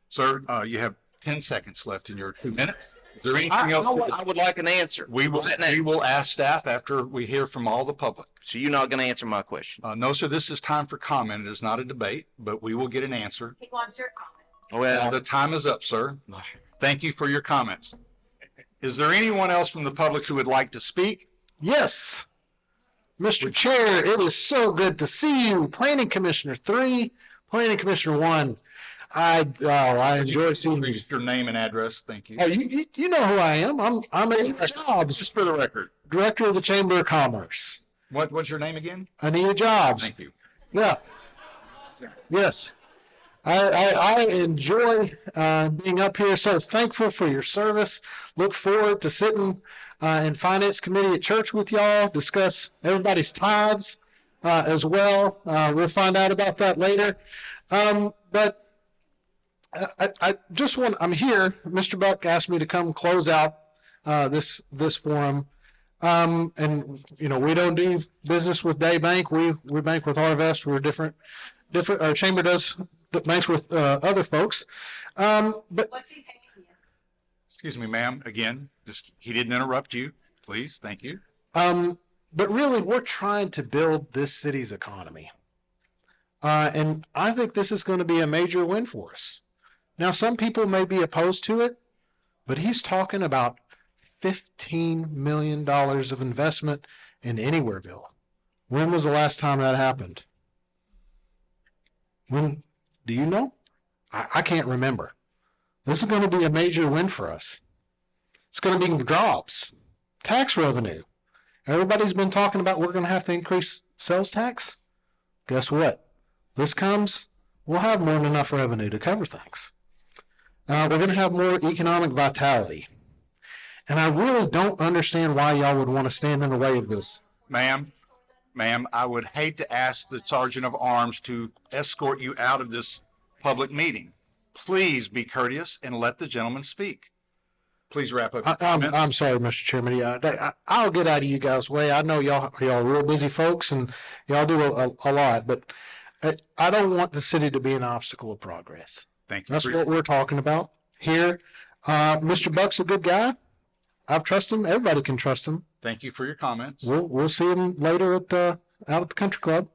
Sir, you have 10 seconds left in your 2 minutes. Is there anything else? I would like an answer. We will ask staff after we hear from all the public. So you're not going to answer my question? No, sir, this is time for comment. It is not a debate, but we will get an answer. He wants your comment. Well, The time is up, sir. Thank you for your comments. Is there anyone else from the public who would like to speak? Yes. Mr. Chair, it is so good to see you. Planning Commissioner 3, Planning Commissioner 1. I enjoy seeing you. Your name and address. Thank you. Oh, you know who I am. I'm Anita Jobs, Just for the record, Director of the Chamber of Commerce. what's your name again? Anita Jobs. Thank you. Yeah. Yes. I enjoy being up here. So thankful for your service. Look forward to sitting in Finance Committee at church with y'all, discuss everybody's tithes as well. We'll find out about that later. But I just I'm here. Mr. Buck asked me to come close out this forum. And you know, we don't do business with Day Bank. We bank with Harvest. We're different. Our chamber does banks with other folks. But What's he paying you? Excuse me, ma'am. Again, he didn't interrupt you. Please, thank you. but really, we're trying to build this city's economy. And I think this is going to be a major win for us. Now, some people may be opposed to it, but he's talking about $15 million of investment in Anywhereville. When was the last time that happened? When, do you know? I can't remember. This is going to be a major win for us. It's going to be jobs, tax revenue. Everybody's been talking about we're going to have to increase sales tax. Guess what? This comes, we'll have more than enough revenue to cover things. We're going to have more economic vitality. And I really don't understand why y'all would want to stand in the way of this. Ma'am, Ma'am, I would hate to ask the Sergeant of Arms to escort you out of this public meeting. Please be courteous and let the gentleman speak. Please wrap up your I'm comments. sorry, Mr. Chairman. Yeah, I'll get out of you guys' way. I know y'all real busy folks and y'all do a lot, but I don't want the city to be an obstacle of progress. Thank you. That's what we're talking about here. Mr. Buck's a good guy. I've trusted him. Everybody can trust him. Thank you for your comments. We'll see him later out at the country club.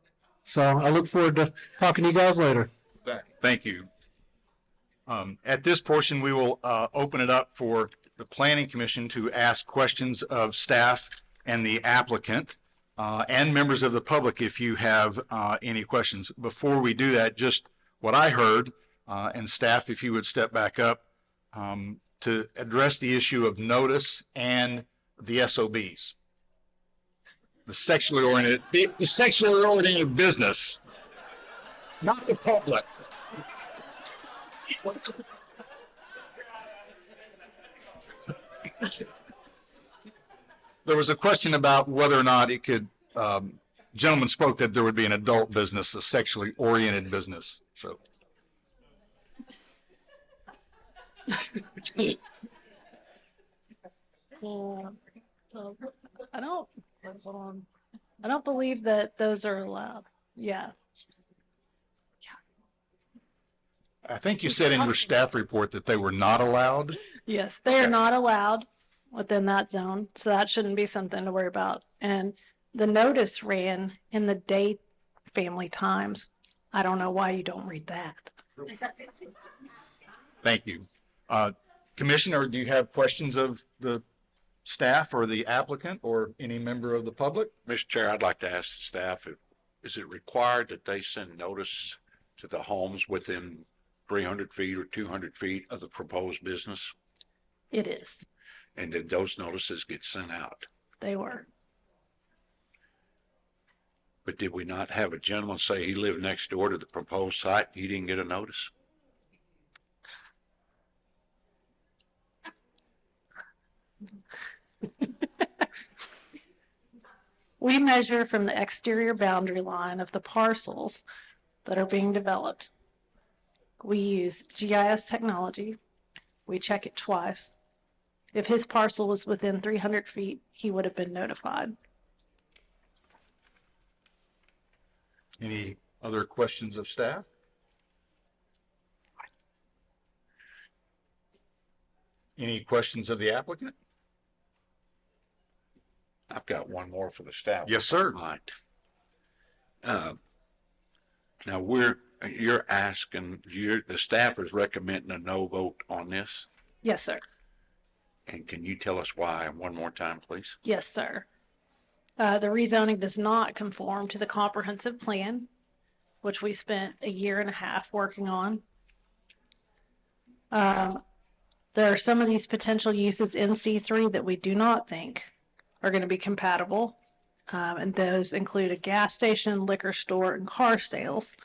So I look forward to talking to you guys later. Thank you. At this portion, we will open it up for the Planning Commission to ask questions of staff and the applicant and members of the public if you have any questions. Before we do that, just what I heard, and staff, if you would step back up, to address the issue of notice and the SOBs. The sexually oriented business, not the public. There was a question about whether or not it could, gentleman spoke that there would be an adult business, a sexually oriented business, so. I don't, hold on. I don't believe that those are allowed. Yeah. I think you said in your staff report that they were not allowed. Yes, they are not allowed within that zone, so that shouldn't be something to worry about. And the notice ran in the day family times. I don't know why you don't read that. Thank you. Commissioner, do you have questions of the staff or the applicant or any member of the public? Mr. Chair, I'd like to ask the staff, is it required that they send notice to the homes within 300 feet or 200 feet of the proposed business? It is. And did those notices get sent out? They were. But did we not have a gentleman say he lived next door to the proposed site? He didn't get a notice? We measure from the exterior boundary line of the parcels that are being developed. We use GIS technology. We check it twice. If his parcel was within 300 feet, he would have been notified. Any other questions of staff? Any questions of the applicant? I've got one more for the staff. Yes, sir. Right. Now you're asking, the staff is recommending a no vote on this. Yes, sir. And can you tell us why one more time, please? Yes, sir. The rezoning does not conform to the comprehensive plan, which we spent 1.5 years working on. There are some of these potential uses in C3 that we do not think are going to be compatible. And those include a gas station, liquor store, and car sales,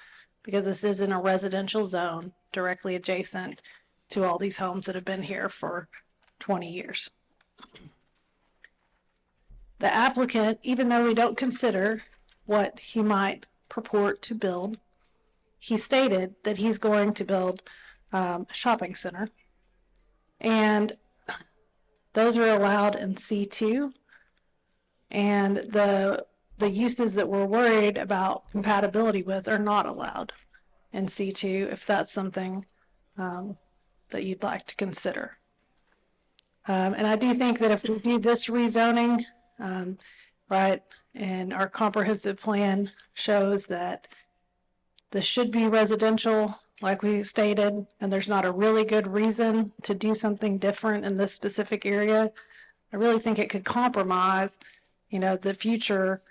because this is in a residential zone directly adjacent to all these homes that have been here for 20 years. The applicant, even though we don't consider what he might purport to build, he stated that he's going to build a shopping center. And those are allowed in C2. And the uses that we're worried about compatibility with are not allowed in C2, if that's something that you'd like to consider. And I do think that if we do this rezoning, right, and our comprehensive plan shows that this should be residential, like we stated, and there's not a really good reason to do something different in this specific area, I really think it could compromise, the future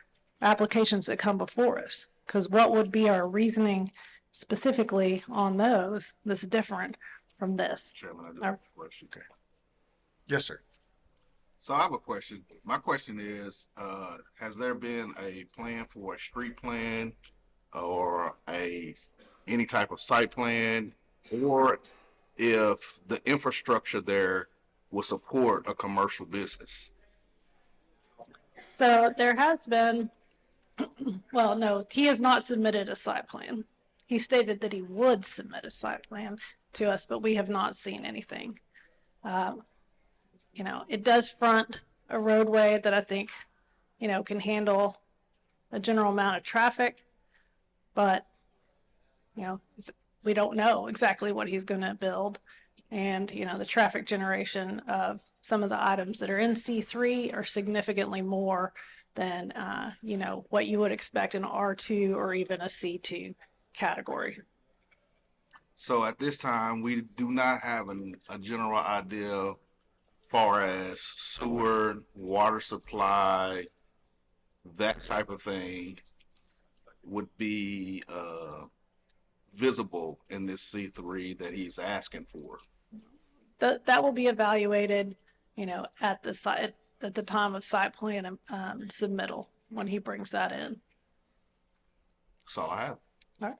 applications that come before us. Because what would be our reasoning specifically on those that's different from this? Chairman, I do have a question. Okay. Yes, sir. So I have a question. My question is, has there been a plan for a street plan or any type of site plan, or if the infrastructure there will support a commercial business? So there has been Well, no, he has not submitted a site plan. He stated that he would submit a site plan to us, but we have not seen anything. You know, it does front a roadway that I think, you know, can handle a general amount of traffic, but, you know, we don't know exactly what he's going to build. And, you know, the traffic generation of some of the items that are in C3 are significantly more than, you know, what you would expect in R2 or even a C2 category. So at this time, we do not have a general idea far as sewer, water supply, that type of thing would be visible in this C3 that he's asking for. That will be evaluated, you know, at the site, at the time of site plan submittal, when he brings that in. That's all I have. All right.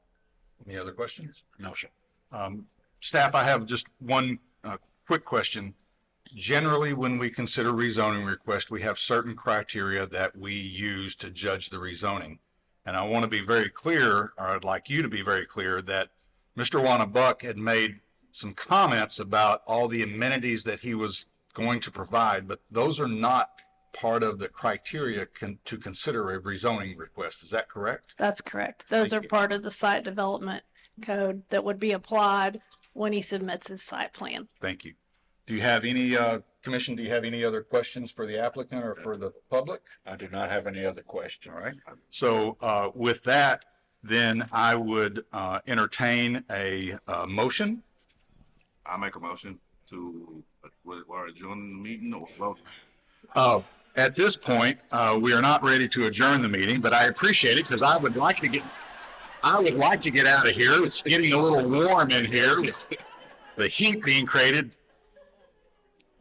Any other questions? No, sir. Staff, I have just one quick question. Generally, when we consider rezoning request, we have certain criteria that we use to judge the rezoning. And I want to be very clear, or I'd like you to be very clear, that Mr. Wanna-Buck had made some comments about all the amenities that he was going to provide, but those are not part of the criteria to consider a rezoning request. Is that correct? That's correct. Those are part of the site development code that would be applied when he submits his site plan. Thank you. Do you have any, Commission, do you have any other questions for the applicant or for the public? I do not have any other question. All right. So with that, then I would entertain a motion. I make a motion to adjourn the meeting or vote. At this point, we are not ready to adjourn the meeting, but I appreciate it because I would like to get out of here. It's getting a little warm in here with the heat being created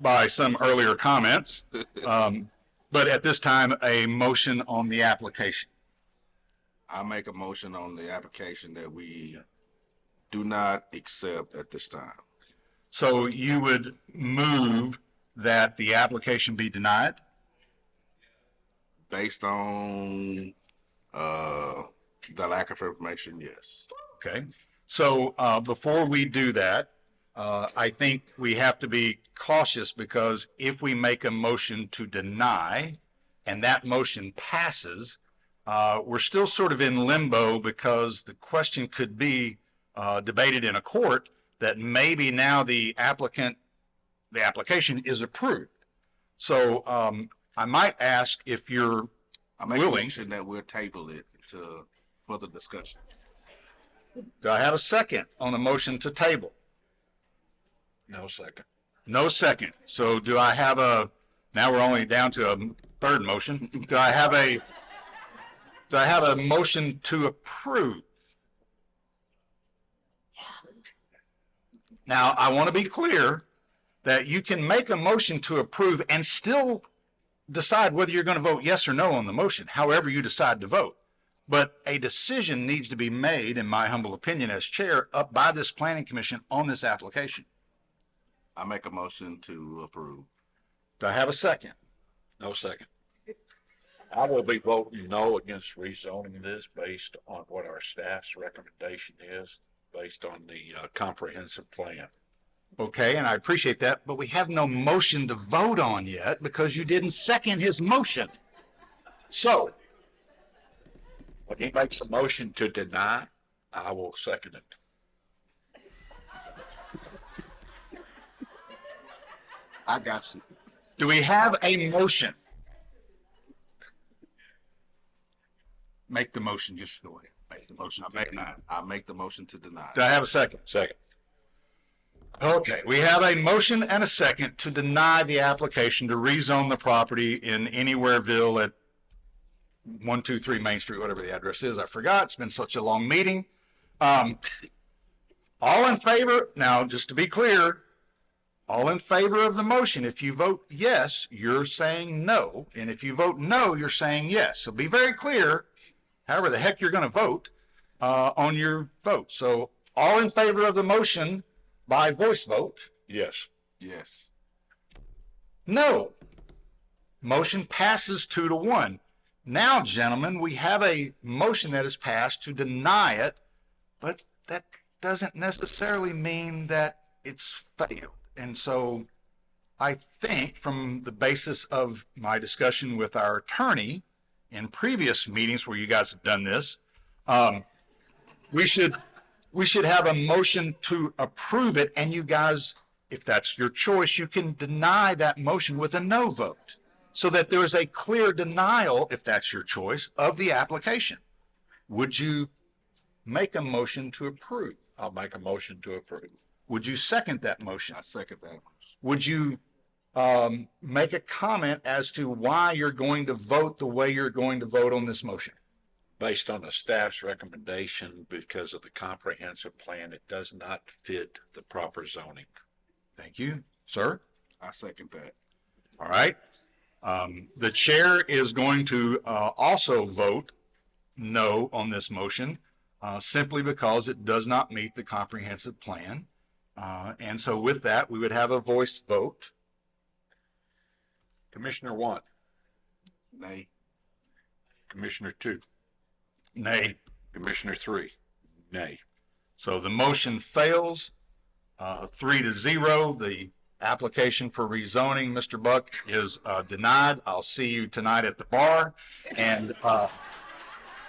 by some earlier comments. But at this time, a motion on the application. I make a motion on the application that we do not accept at this time. So you would move that the application be denied? Based on the lack of information, yes. Okay. So before we do that, I think we have to be cautious because if we make a motion to deny and that motion passes, we're still sort of in limbo because the question could be debated in a court that maybe now the application is approved. So I might ask if you're willing. That we'll table it to further discussion. Do I have a second on a motion to table? No second. No second. So do I have now we're only down to a third motion. Do I have a motion to approve? Now, I want to be clear that you can make a motion to approve and still decide whether you're going to vote yes or no on the motion, however you decide to vote. But a decision needs to be made, in my humble opinion as chair, up by this planning commission on this application. I make a motion to approve. Do I have a second? No second. I will be voting no against rezoning this based on what our staff's recommendation is, based on the comprehensive plan. Okay, and I appreciate that, but we have no motion to vote on yet because you didn't second his motion. So, When he makes a motion to deny, I will second it. I got you. do we have a motion? Make the motion, just go ahead. Make the motion. I make the motion to deny. Do I have a second? Second. Okay, we have a motion and a second to deny the application to rezone the property in Anywhereville at 123 Main Street, whatever the address is. I forgot. It's been such a long meeting. All in favor? Now, just to be clear, all in favor of the motion. If you vote yes, you're saying no. And if you vote no, you're saying yes. So be very clear, however the heck you're going to vote on your vote. So all in favor of the motion by voice vote? Yes. Yes. No. Motion passes 2-1. Now, gentlemen, we have a motion that is passed to deny it, but that doesn't necessarily mean that it's failed. And so I think from the basis of my discussion with our attorney in previous meetings where you guys have done this, we should have a motion to approve it, and you guys, if that's your choice, you can deny that motion with a no vote so that there is a clear denial, if that's your choice, of the application. Would you make a motion to approve? I'll make a motion to approve. Would you second that motion? I second that. Would you make a comment as to why you're going to vote the way you're going to vote on this motion? Based on the staff's recommendation, because of the comprehensive plan, it does not fit the proper zoning. Thank you, sir. I second that. All right. The chair is going to also vote no on this motion simply because it does not meet the comprehensive plan. And so with that, we would have a voice vote. Commissioner 1, Nay. Commissioner 2, Nay. Commissioner 3, nay. So the motion fails 3-0. The application for rezoning, Mr. Buck, is denied. I'll see you tonight at the bar. And I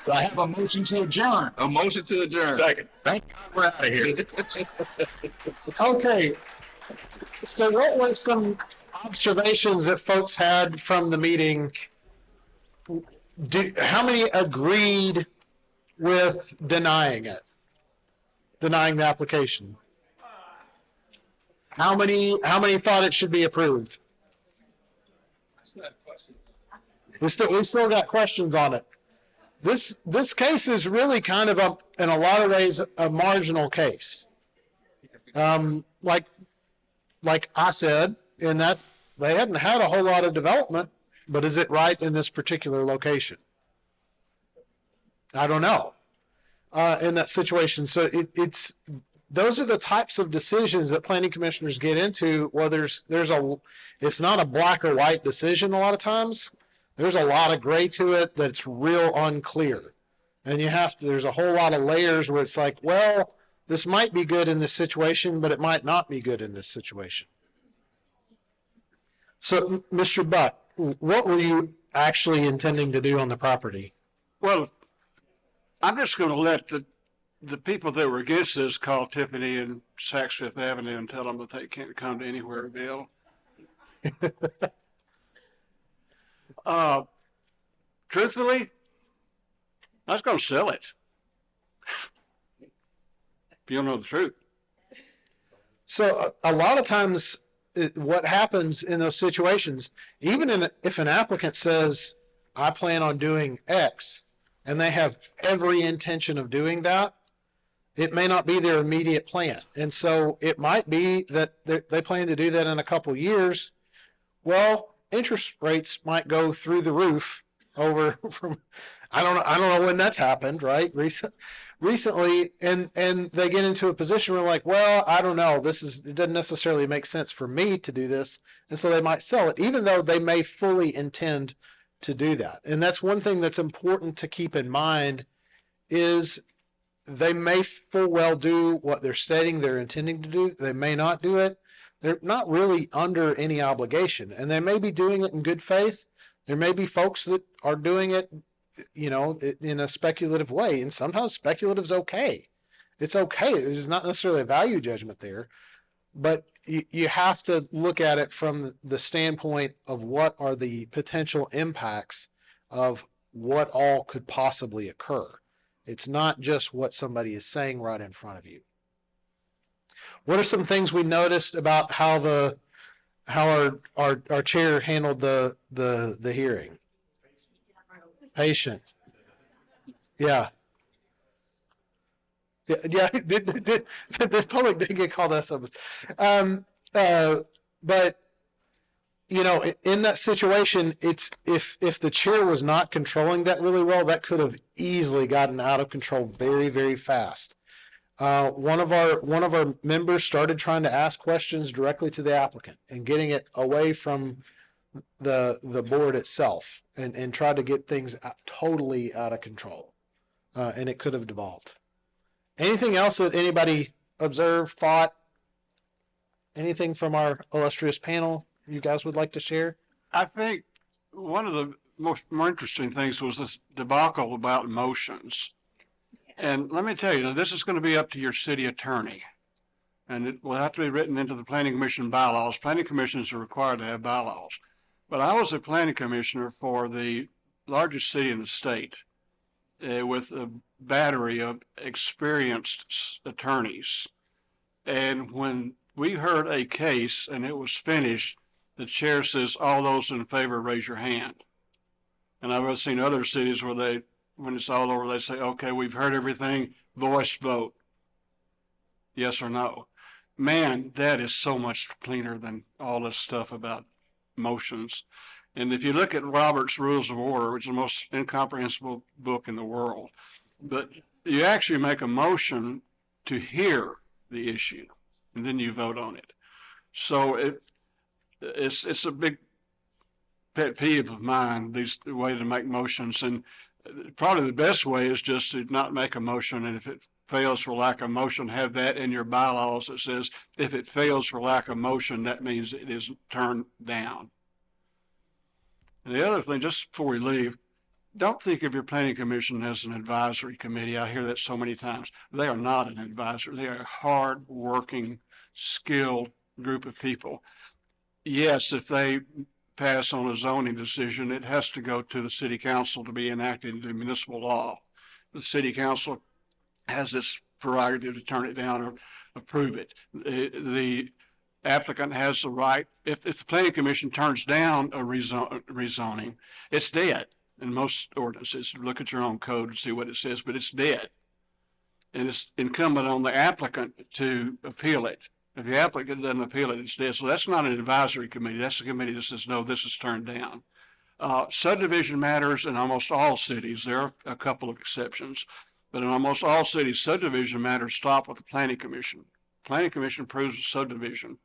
have a motion to adjourn. A motion to adjourn. Second. Thank God we're out of here. Okay. So what was some observations that folks had from the meeting? How many agreed with denying it? Denying the application? How many thought it should be approved? We still got questions on it. This case is really kind of in a lot of ways a marginal case. Like I said, in that they hadn't had a whole lot of development, but is it right in this particular location? I don't know. In that situation, so it's those are the types of decisions that planning commissioners get into. Well, it's not a black or white decision a lot of times. There's a lot of gray to it that's real unclear. And there's a whole lot of layers where it's like, well, this might be good in this situation, but it might not be good in this situation. So, Mr. Buck, what were you actually intending to do on the property? Well, I'm just going to let the people that were against this call Tiffany and Saks Fifth Avenue and tell them that they can't come to Anywhereville. Truthfully, I was going to sell it. If you don't know the truth. So a lot of times what happens in those situations, even if an applicant says, I plan on doing X, and they have every intention of doing that, it may not be their immediate plan. And so it might be that they plan to do that in a couple years. Well, interest rates might go through the roof over from, I don't know when that's happened, right? Recently, and they get into a position where like, well, I don't know, it doesn't necessarily make sense for me to do this. And so they might sell it, even though they may fully intend to do that. And that's one thing that's important to keep in mind is they may full well do what they're stating they're intending to do. They may not do it. They're not really under any obligation, and they may be doing it in good faith. There may be folks that are doing it, in a speculative way, and sometimes speculative's okay. It's okay. There's not necessarily a value judgment there, but you have to look at it from the standpoint of what are the potential impacts of what all could possibly occur. It's not just what somebody is saying right in front of you. What are some things we noticed about how our chair handled the hearing? Patient. Yeah. Yeah. The public did get called us up. But in that situation, it's if the chair was not controlling that really well, that could have easily gotten out of control very, very fast. One of our members started trying to ask questions directly to the applicant and getting it away from the board itself and tried to get things totally out of control. And it could have devolved. Anything else that anybody observed, thought, anything from our illustrious panel you guys would like to share? I think one of the more interesting things was this debacle about motions. And let me tell you, this is going to be up to your city attorney. And it will have to be written into the planning commission bylaws. Planning commissions are required to have bylaws. But I was a planning commissioner for the largest city in the state with a battery of experienced attorneys. And when we heard a case and it was finished, the chair says, all those in favor, raise your hand. And I've seen other cities where when it's all over, they say, okay, we've heard everything, voice vote. Yes or no. Man, that is so much cleaner than all this stuff about motions. And if you look at Robert's Rules of Order, which is the most incomprehensible book in the world, but you actually make a motion to hear the issue, and then you vote on it. So it's a big pet peeve of mine, these way to make motions. And probably the best way is just to not make a motion, and if it fails for lack of motion, have that in your bylaws that says if it fails for lack of motion, that means it is turned down. And the other thing, just before we leave, don't think of your planning commission as an advisory committee. I hear that so many times. They are not an advisor. They are a hard-working, skilled group of people. Yes, if they pass on a zoning decision, it has to go to the city council to be enacted into municipal law. The city council has this prerogative to turn it down or approve it. The applicant has the right, if the planning commission turns down a rezoning, it's dead in most ordinances. Look at your own code and see what it says, but it's dead. And it's incumbent on the applicant to appeal it. If the applicant doesn't appeal it, it's dead. So that's not an advisory committee. That's a committee that says, no, this is turned down. Subdivision matters in almost all cities. There are a couple of exceptions, but in almost all cities, subdivision matters stop with the planning commission. Planning commission approves a subdivision.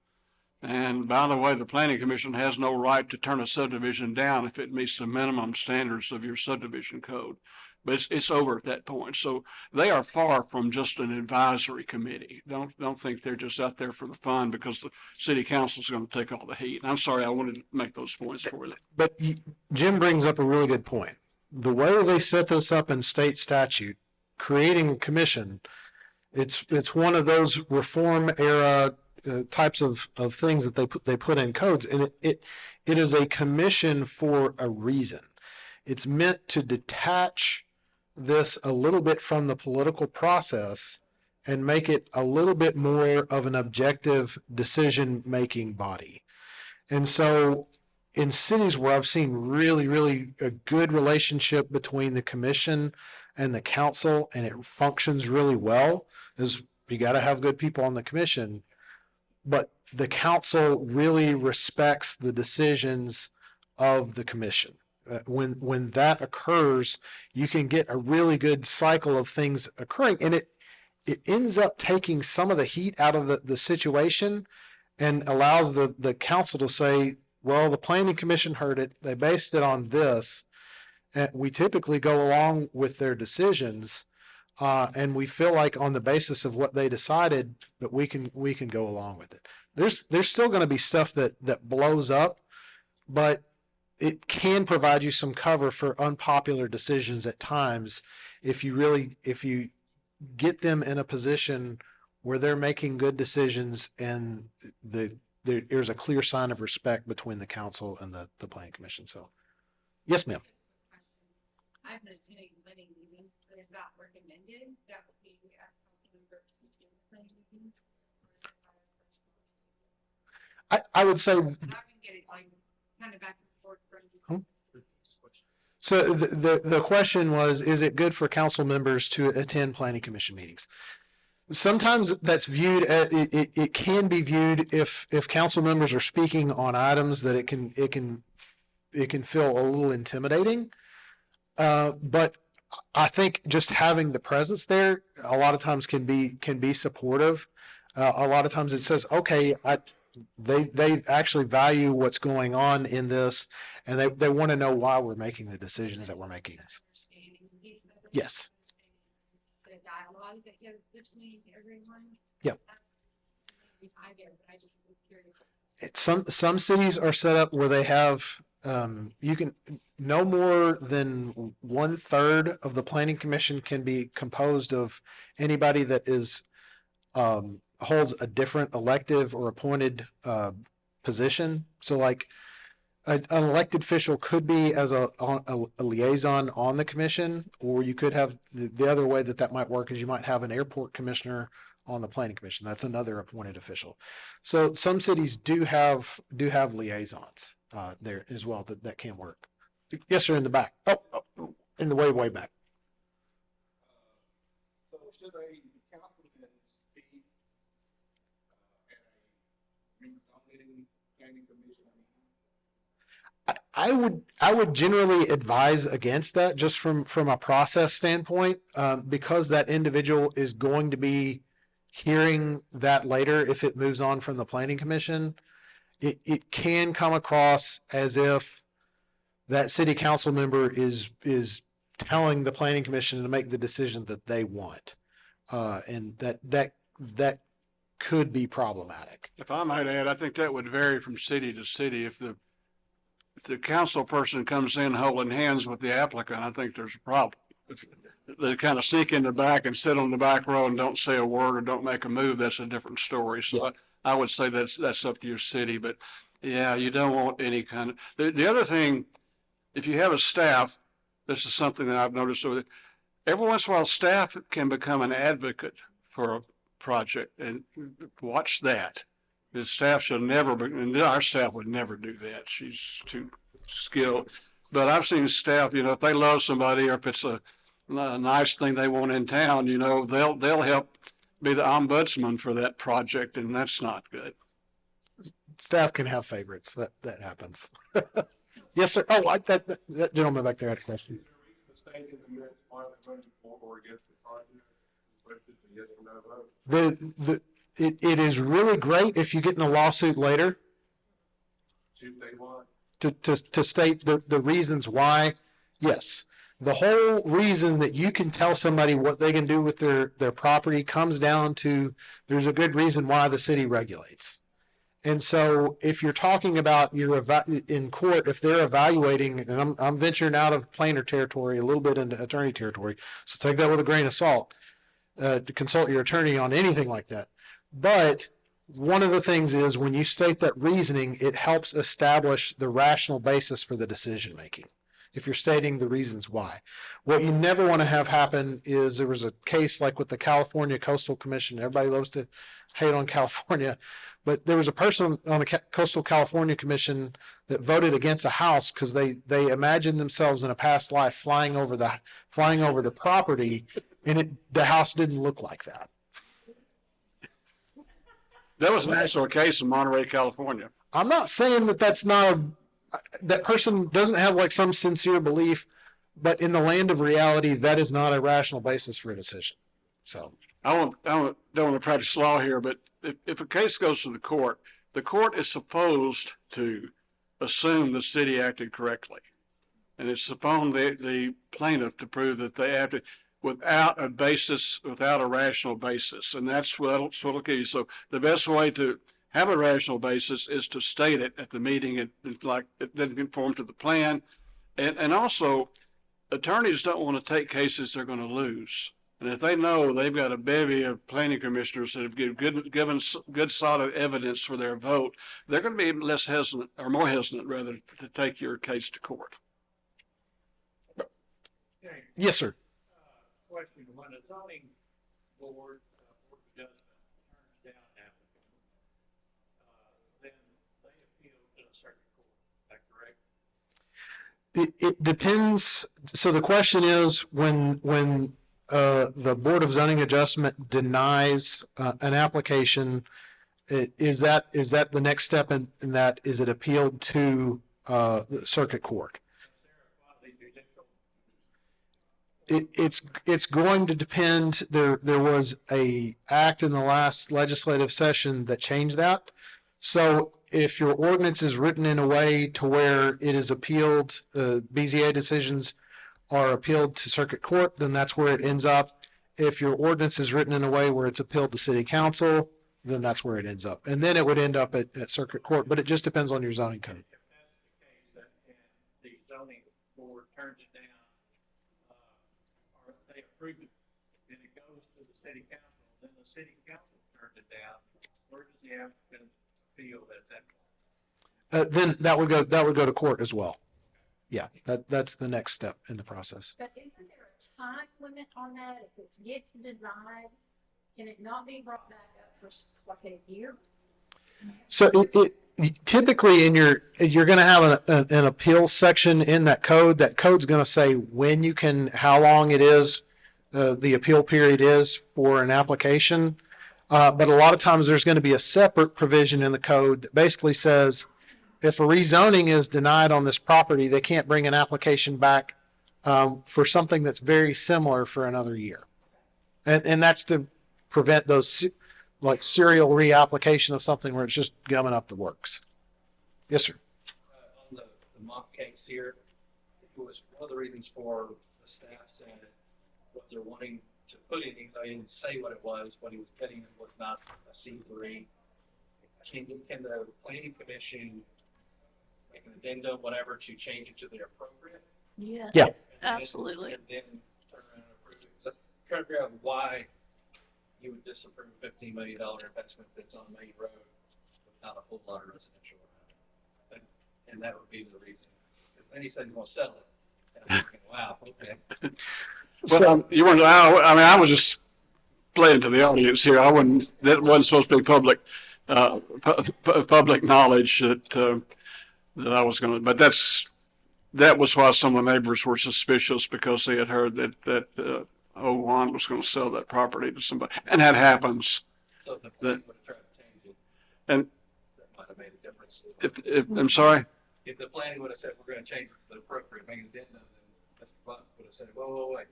And by the way, the planning commission has no right to turn a subdivision down if it meets the minimum standards of your subdivision code. But it's over at that point. So they are far from just an advisory committee. Don't think they're just out there for the fun because the city council is going to take all the heat. And I'm sorry, I wanted to make those points for you. But Jim brings up a really good point. The way they set this up in state statute, creating a commission, it's one of those reform era types of things that they put in codes, and it is a commission for a reason. It's meant to detach this a little bit from the political process and make it a little bit more of an objective decision-making body. And so in cities where I've seen really, really a good relationship between the commission and the council, and it functions really well, is you got to have good people on the commission, but the council really respects the decisions of the commission. When that occurs, you can get a really good cycle of things occurring, and it ends up taking some of the heat out of the situation and allows the council to say, well, the planning commission heard it, they based it on this, and we typically go along with their decisions, and we feel like on the basis of what they decided that we can go along with it. There's still going to be stuff that blows up, but it can provide you some cover for unpopular decisions at times if you get them in a position where they're making good decisions and there's a clear sign of respect between the council and the planning commission. So, yes, ma'am. I've been attending planning meetings, but is that recommended that we as council members attend planning meetings? I would say. I've been getting like kind of back and forth from So the question was, is it good for council members to attend planning commission meetings? Sometimes that's viewed as, it can be viewed if council members are speaking on items that it can feel a little intimidating. But I think just having the presence there a lot of times can be supportive. A lot of times it says, okay, they actually value what's going on in this, and they want to know why we're making the decisions that we're making. Yes. The dialogue that goes between everyone. Yep. I get it, but I just was curious. Some cities are set up where they have you can no more than 1/3 of the planning commission can be composed of anybody that is holds a different elective or appointed position. So like an elected official could be as a liaison on the commission, or you could have the other way that might work is you might have an airport commissioner on the planning commission. That's another appointed official. So some cities do have liaisons there as well that can work. Yes, sir, in the back. Oh, in the way back. So should a councilman speak at a rezoning planning commission? I would generally advise against that just from a process standpoint, because that individual is going to be hearing that later if it moves on from the planning commission. It can come across as if that city council member is telling the planning commission to make the decision that they want, and that could be problematic. If I might add, I think that would vary from city to city. If the council person comes in holding hands with the applicant, I think there's a problem. If they kind of sneak in the back and sit on the back row and don't say a word or don't make a move, that's a different story. So yeah. I would say that's up to your city, but yeah, you don't want any kind of, the other thing, if you have a staff, this is something that I've noticed over every once in a while, staff can become an advocate for a project, and watch that. The staff should never be, and our staff would never do that. She's too skilled. But I've seen staff, if they love somebody or if it's a nice thing they want in town, they'll help be the ombudsman for that project, and that's not good. Staff can have favorites. That happens. Yes, sir. Oh, that gentleman back there had a question. It is really great if you get in a lawsuit later to state the reasons why. Yes. The whole reason that you can tell somebody what they can do with their property comes down to there's a good reason why the city regulates. And so if you're talking about in court, if they're evaluating, and I'm venturing out of plainer territory, a little bit into attorney territory, so take that with a grain of salt, to consult your attorney on anything like that. But one of the things is when you state that reasoning, it helps establish the rational basis for the decision making. If you're stating the reasons why. What you never want to have happen is there was a case like with the California Coastal Commission. Everybody loves to hate on California, but there was a person on the Coastal California Commission that voted against a house because they imagined themselves in a past life flying over the property, and the house didn't look like that. That was an actual case in Monterey, California. I'm not saying that person doesn't have like some sincere belief, but in the land of reality, that is not a rational basis for a decision. So don't want to practice law here, but if a case goes to the court is supposed to assume the city acted correctly. And it's upon the plaintiff to prove that they acted without a rational basis. And that's what'll give you. So the best way to have a rational basis is to state it at the meeting. It's like it didn't conform to the plan. And also, attorneys don't want to take cases they're going to lose. And if they know they've got a bevy of planning commissioners that have given good solid evidence for their vote, they're going to be less hesitant, or more hesitant rather, to take your case to court. Yes, sir. Question: when a zoning board of adjustment turns down an applicant, then they appeal to the circuit court. Is that correct? It depends. So the question is when the Board of Zoning Adjustment denies an application, is that the next step in that? Is it appealed to the circuit court? It's going to depend. There was a act in the last legislative session that changed that. So if your ordinance is written in a way to where it is appealed, BZA decisions are appealed to circuit court, then that's where it ends up. If your ordinance is written in a way where it's appealed to city council, then that's where it ends up. And then it would end up at circuit court, but it just depends on your zoning code. If that's the case, and the zoning board turns it down, or they approve it, and it goes to the city council, then the city council turns it down, where does the applicant appeal at that point? Then that would go to court as well. Yeah, that's the next step in the process. But isn't there a time limit on that? If it gets denied, can it not be brought back up for like a year? So typically you're going to have an appeals section in that code. That code's going to say when you can, how long it is, the appeal period is for an application. But a lot of times there's going to be a separate provision in the code that basically says if a rezoning is denied on this property, they can't bring an application back for something that's very similar for another year. And that's to prevent those like serial reapplication of something where it's just gumming up the works. Yes, sir. On the mock case here, it was one of the reasons for the staff saying what they're wanting to put in, even though he didn't say what it was, what he was putting in was not a C3. Can the planning commission make an addendum, whatever, to change it to the appropriate? Yes. Yeah. Absolutely. And then turn around and approve it. So I'm trying to figure out why you would disapprove a $15 million investment that's on a main road with not a whole lot of residential around it. And that would be the reason. Because then he said he's going to sell it. And I'm thinking, wow, okay. Well, you weren't, I mean, I was just playing to the audience here. That wasn't supposed to be public, public knowledge that I was going to, but that was why some of the neighbors were suspicious, because they had heard that Juan was going to sell that property to somebody, and that happens. So if the plan would have tried to change it, And that might have made a difference. if I'm sorry, If the planning would have said, we're going to change it to the appropriate, make an addendum, then Mr. Blunt would have said, whoa, wait.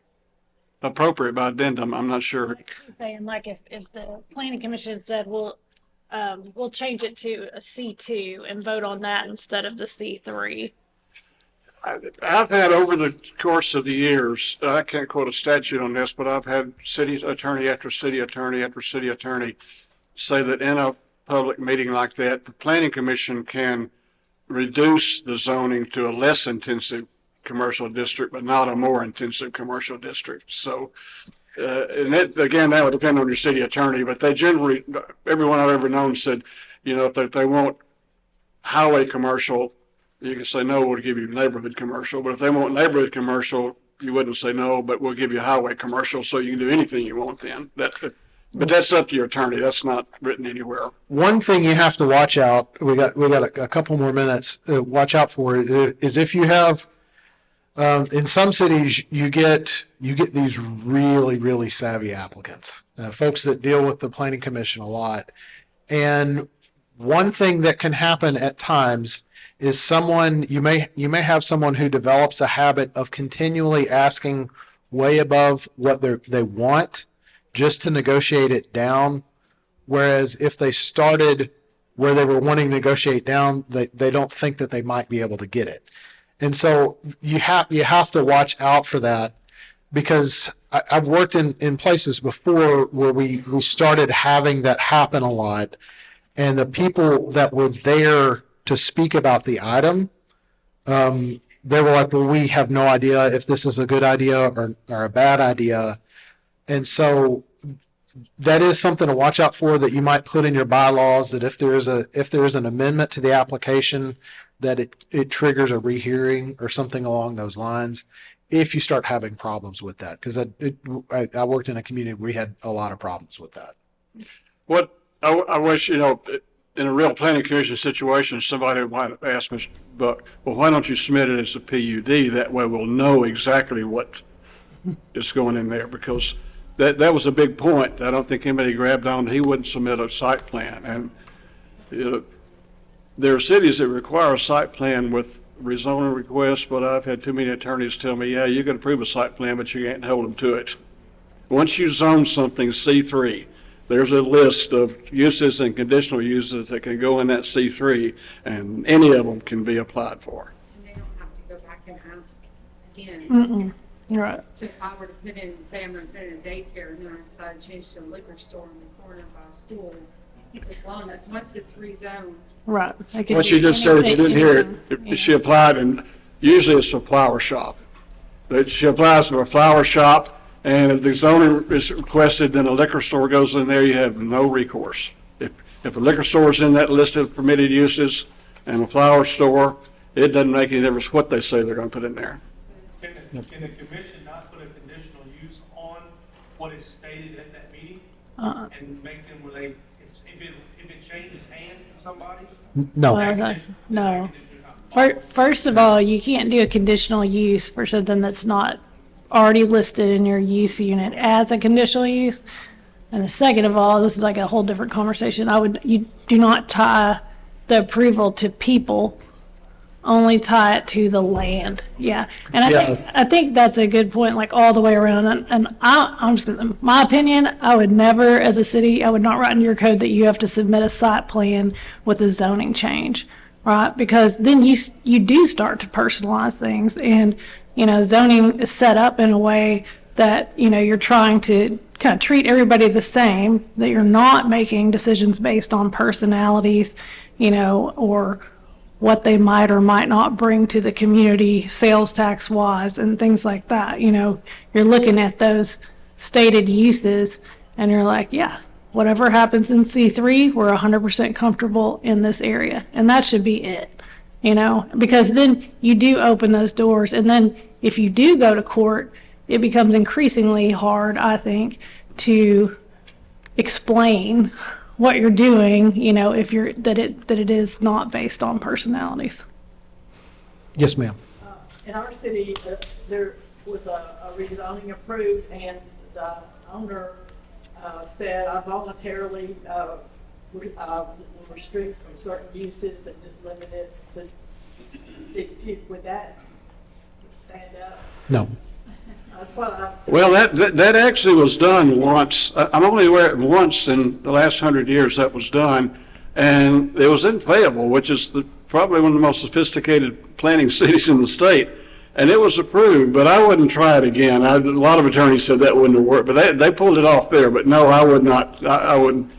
appropriate by addendum, I'm not sure. Saying like if the planning commission said, we'll change it to a C2 and vote on that instead of the C3. I've had over the course of the years, I can't quote a statute on this, but I've had city attorney after city attorney after city attorney say that in a public meeting like that, the planning commission can reduce the zoning to a less intensive commercial district, but not a more intensive commercial district. So, and that, again, that would depend on your city attorney, but they generally, everyone I've ever known said, you know, if they want highway commercial, you can say, no, we'll give you neighborhood commercial. But if they want neighborhood commercial, you wouldn't say no, but we'll give you highway commercial, so you can do anything you want then. But that's up to your attorney. That's not written anywhere. One thing you have to watch out, we got a couple more minutes, watch out for is if you have, in some cities, you get these really, really savvy applicants, folks that deal with the planning commission a lot. And one thing that can happen at times is someone, you may have someone who develops a habit of continually asking way above what they want just to negotiate it down. Whereas if they started where they were wanting to negotiate down, they don't think that they might be able to get it. And so you have to watch out for that, because I've worked in places before where we started having that happen a lot, and the people that were there to speak about the item, they were like, well, we have no idea if this is a good idea or a bad idea. And so that is something to watch out for, that you might put in your bylaws, that if there is an amendment to the application, that it triggers a rehearing or something along those lines, if you start having problems with that. Because I worked in a community where we had a lot of problems with that. What I wish, you know, in a real planning commission situation, somebody might have asked Mr. Buck, well, why don't you submit it as a PUD? That way we'll know exactly what is going in there, because that was a big point. I don't think anybody grabbed on. He wouldn't submit a site plan. And you know, there are cities that require a site plan with rezoning requests, but I've had too many attorneys tell me, yeah, you can approve a site plan, but you can't hold them to it. Once you zone something C3, there's a list of uses and conditional uses that can go in that C3, and any of them can be applied for. And they don't have to go back and ask again. Right. So if I were to put in, say I'm gonna put in a daycare and then I decide to change to a liquor store in the corner by a school, as long as, once it's rezoned, Right. It could What be she just said, if you anything, didn't hear anything. it, she applied, and usually it's a flower shop. That she applies for a flower shop, and if the zoning is requested, then a liquor store goes in there, you have no recourse. If a liquor store is in that list of permitted uses and a flower store, it doesn't make any difference what they say they're gonna put in there. Can the commission not put a conditional use on what is stated at that meeting? And make them relate, if it changes hands to somebody? No. No. First of all, you can't do a conditional use for something that's not already listed in your use unit as a conditional use. And the second of all, this is like a whole different conversation. You do not tie the approval to people, only tie it to the land. Yeah. And I think that's a good point, like all the way around. And I'm just, my opinion, I would never, as a city, I would not write in your code that you have to submit a site plan with a zoning change, right? Because then you do start to personalize things, and, you know, zoning is set up in a way that, you know, you're trying to kind of treat everybody the same, that you're not making decisions based on personalities, you know, or what they might or might not bring to the community sales tax wise and things like that. You know, you're looking at those stated uses and you're like, yeah, whatever happens in C3, we're 100% comfortable in this area. And that should be it, you know, because then you do open those doors. And then if you do go to court, it becomes increasingly hard, I think, to explain what you're doing, you know, if you're, that it is not based on personalities. Yes, ma'am. In our city, there was a rezoning approved, and the owner said, I voluntarily restrict from certain uses and just limit it to dispute. Would that stand up? No. That's what I. Well, that actually was done once. I'm only aware of once in the last 100 years that was done, and it was in Fayetteville, which is probably one of the most sophisticated planning cities in the state, and it was approved, but I wouldn't try it again. A lot of attorneys said that wouldn't have worked, but they pulled it off there, but no, I would not. I wouldn't.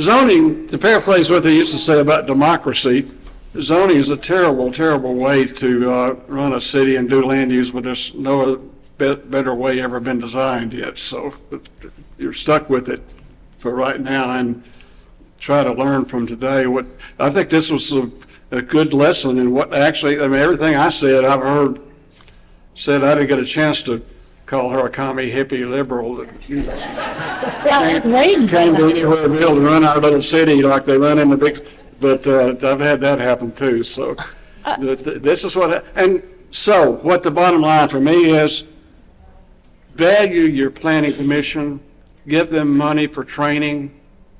Zoning, to paraphrase what they used to say about democracy, zoning is a terrible, terrible way to run a city and do land use, but there's no better way ever been designed yet. So you're stuck with it for right now, and try to learn from today. What I think this was a good lesson in what actually, I mean, everything I said, I've heard said. I didn't get a chance to call her a commie, hippie, liberal. That, you know, came to anywhere to be able to run our little city like they run in the big, but I've had that happen too. So this is what, and so what the bottom line for me is, value your planning commission, give them money for training,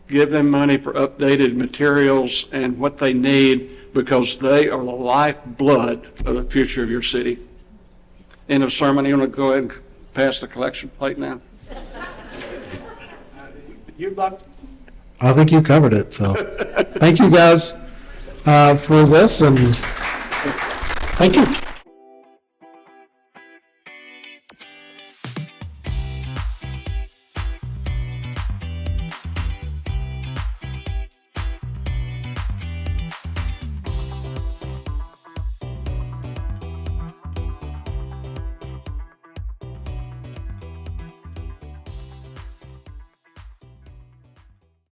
give them money for updated materials and what they need, because they are the lifeblood of the future of your city. End of sermon. You want to go ahead and pass the collection plate now? I think you covered it. So thank you guys for this, and thank you.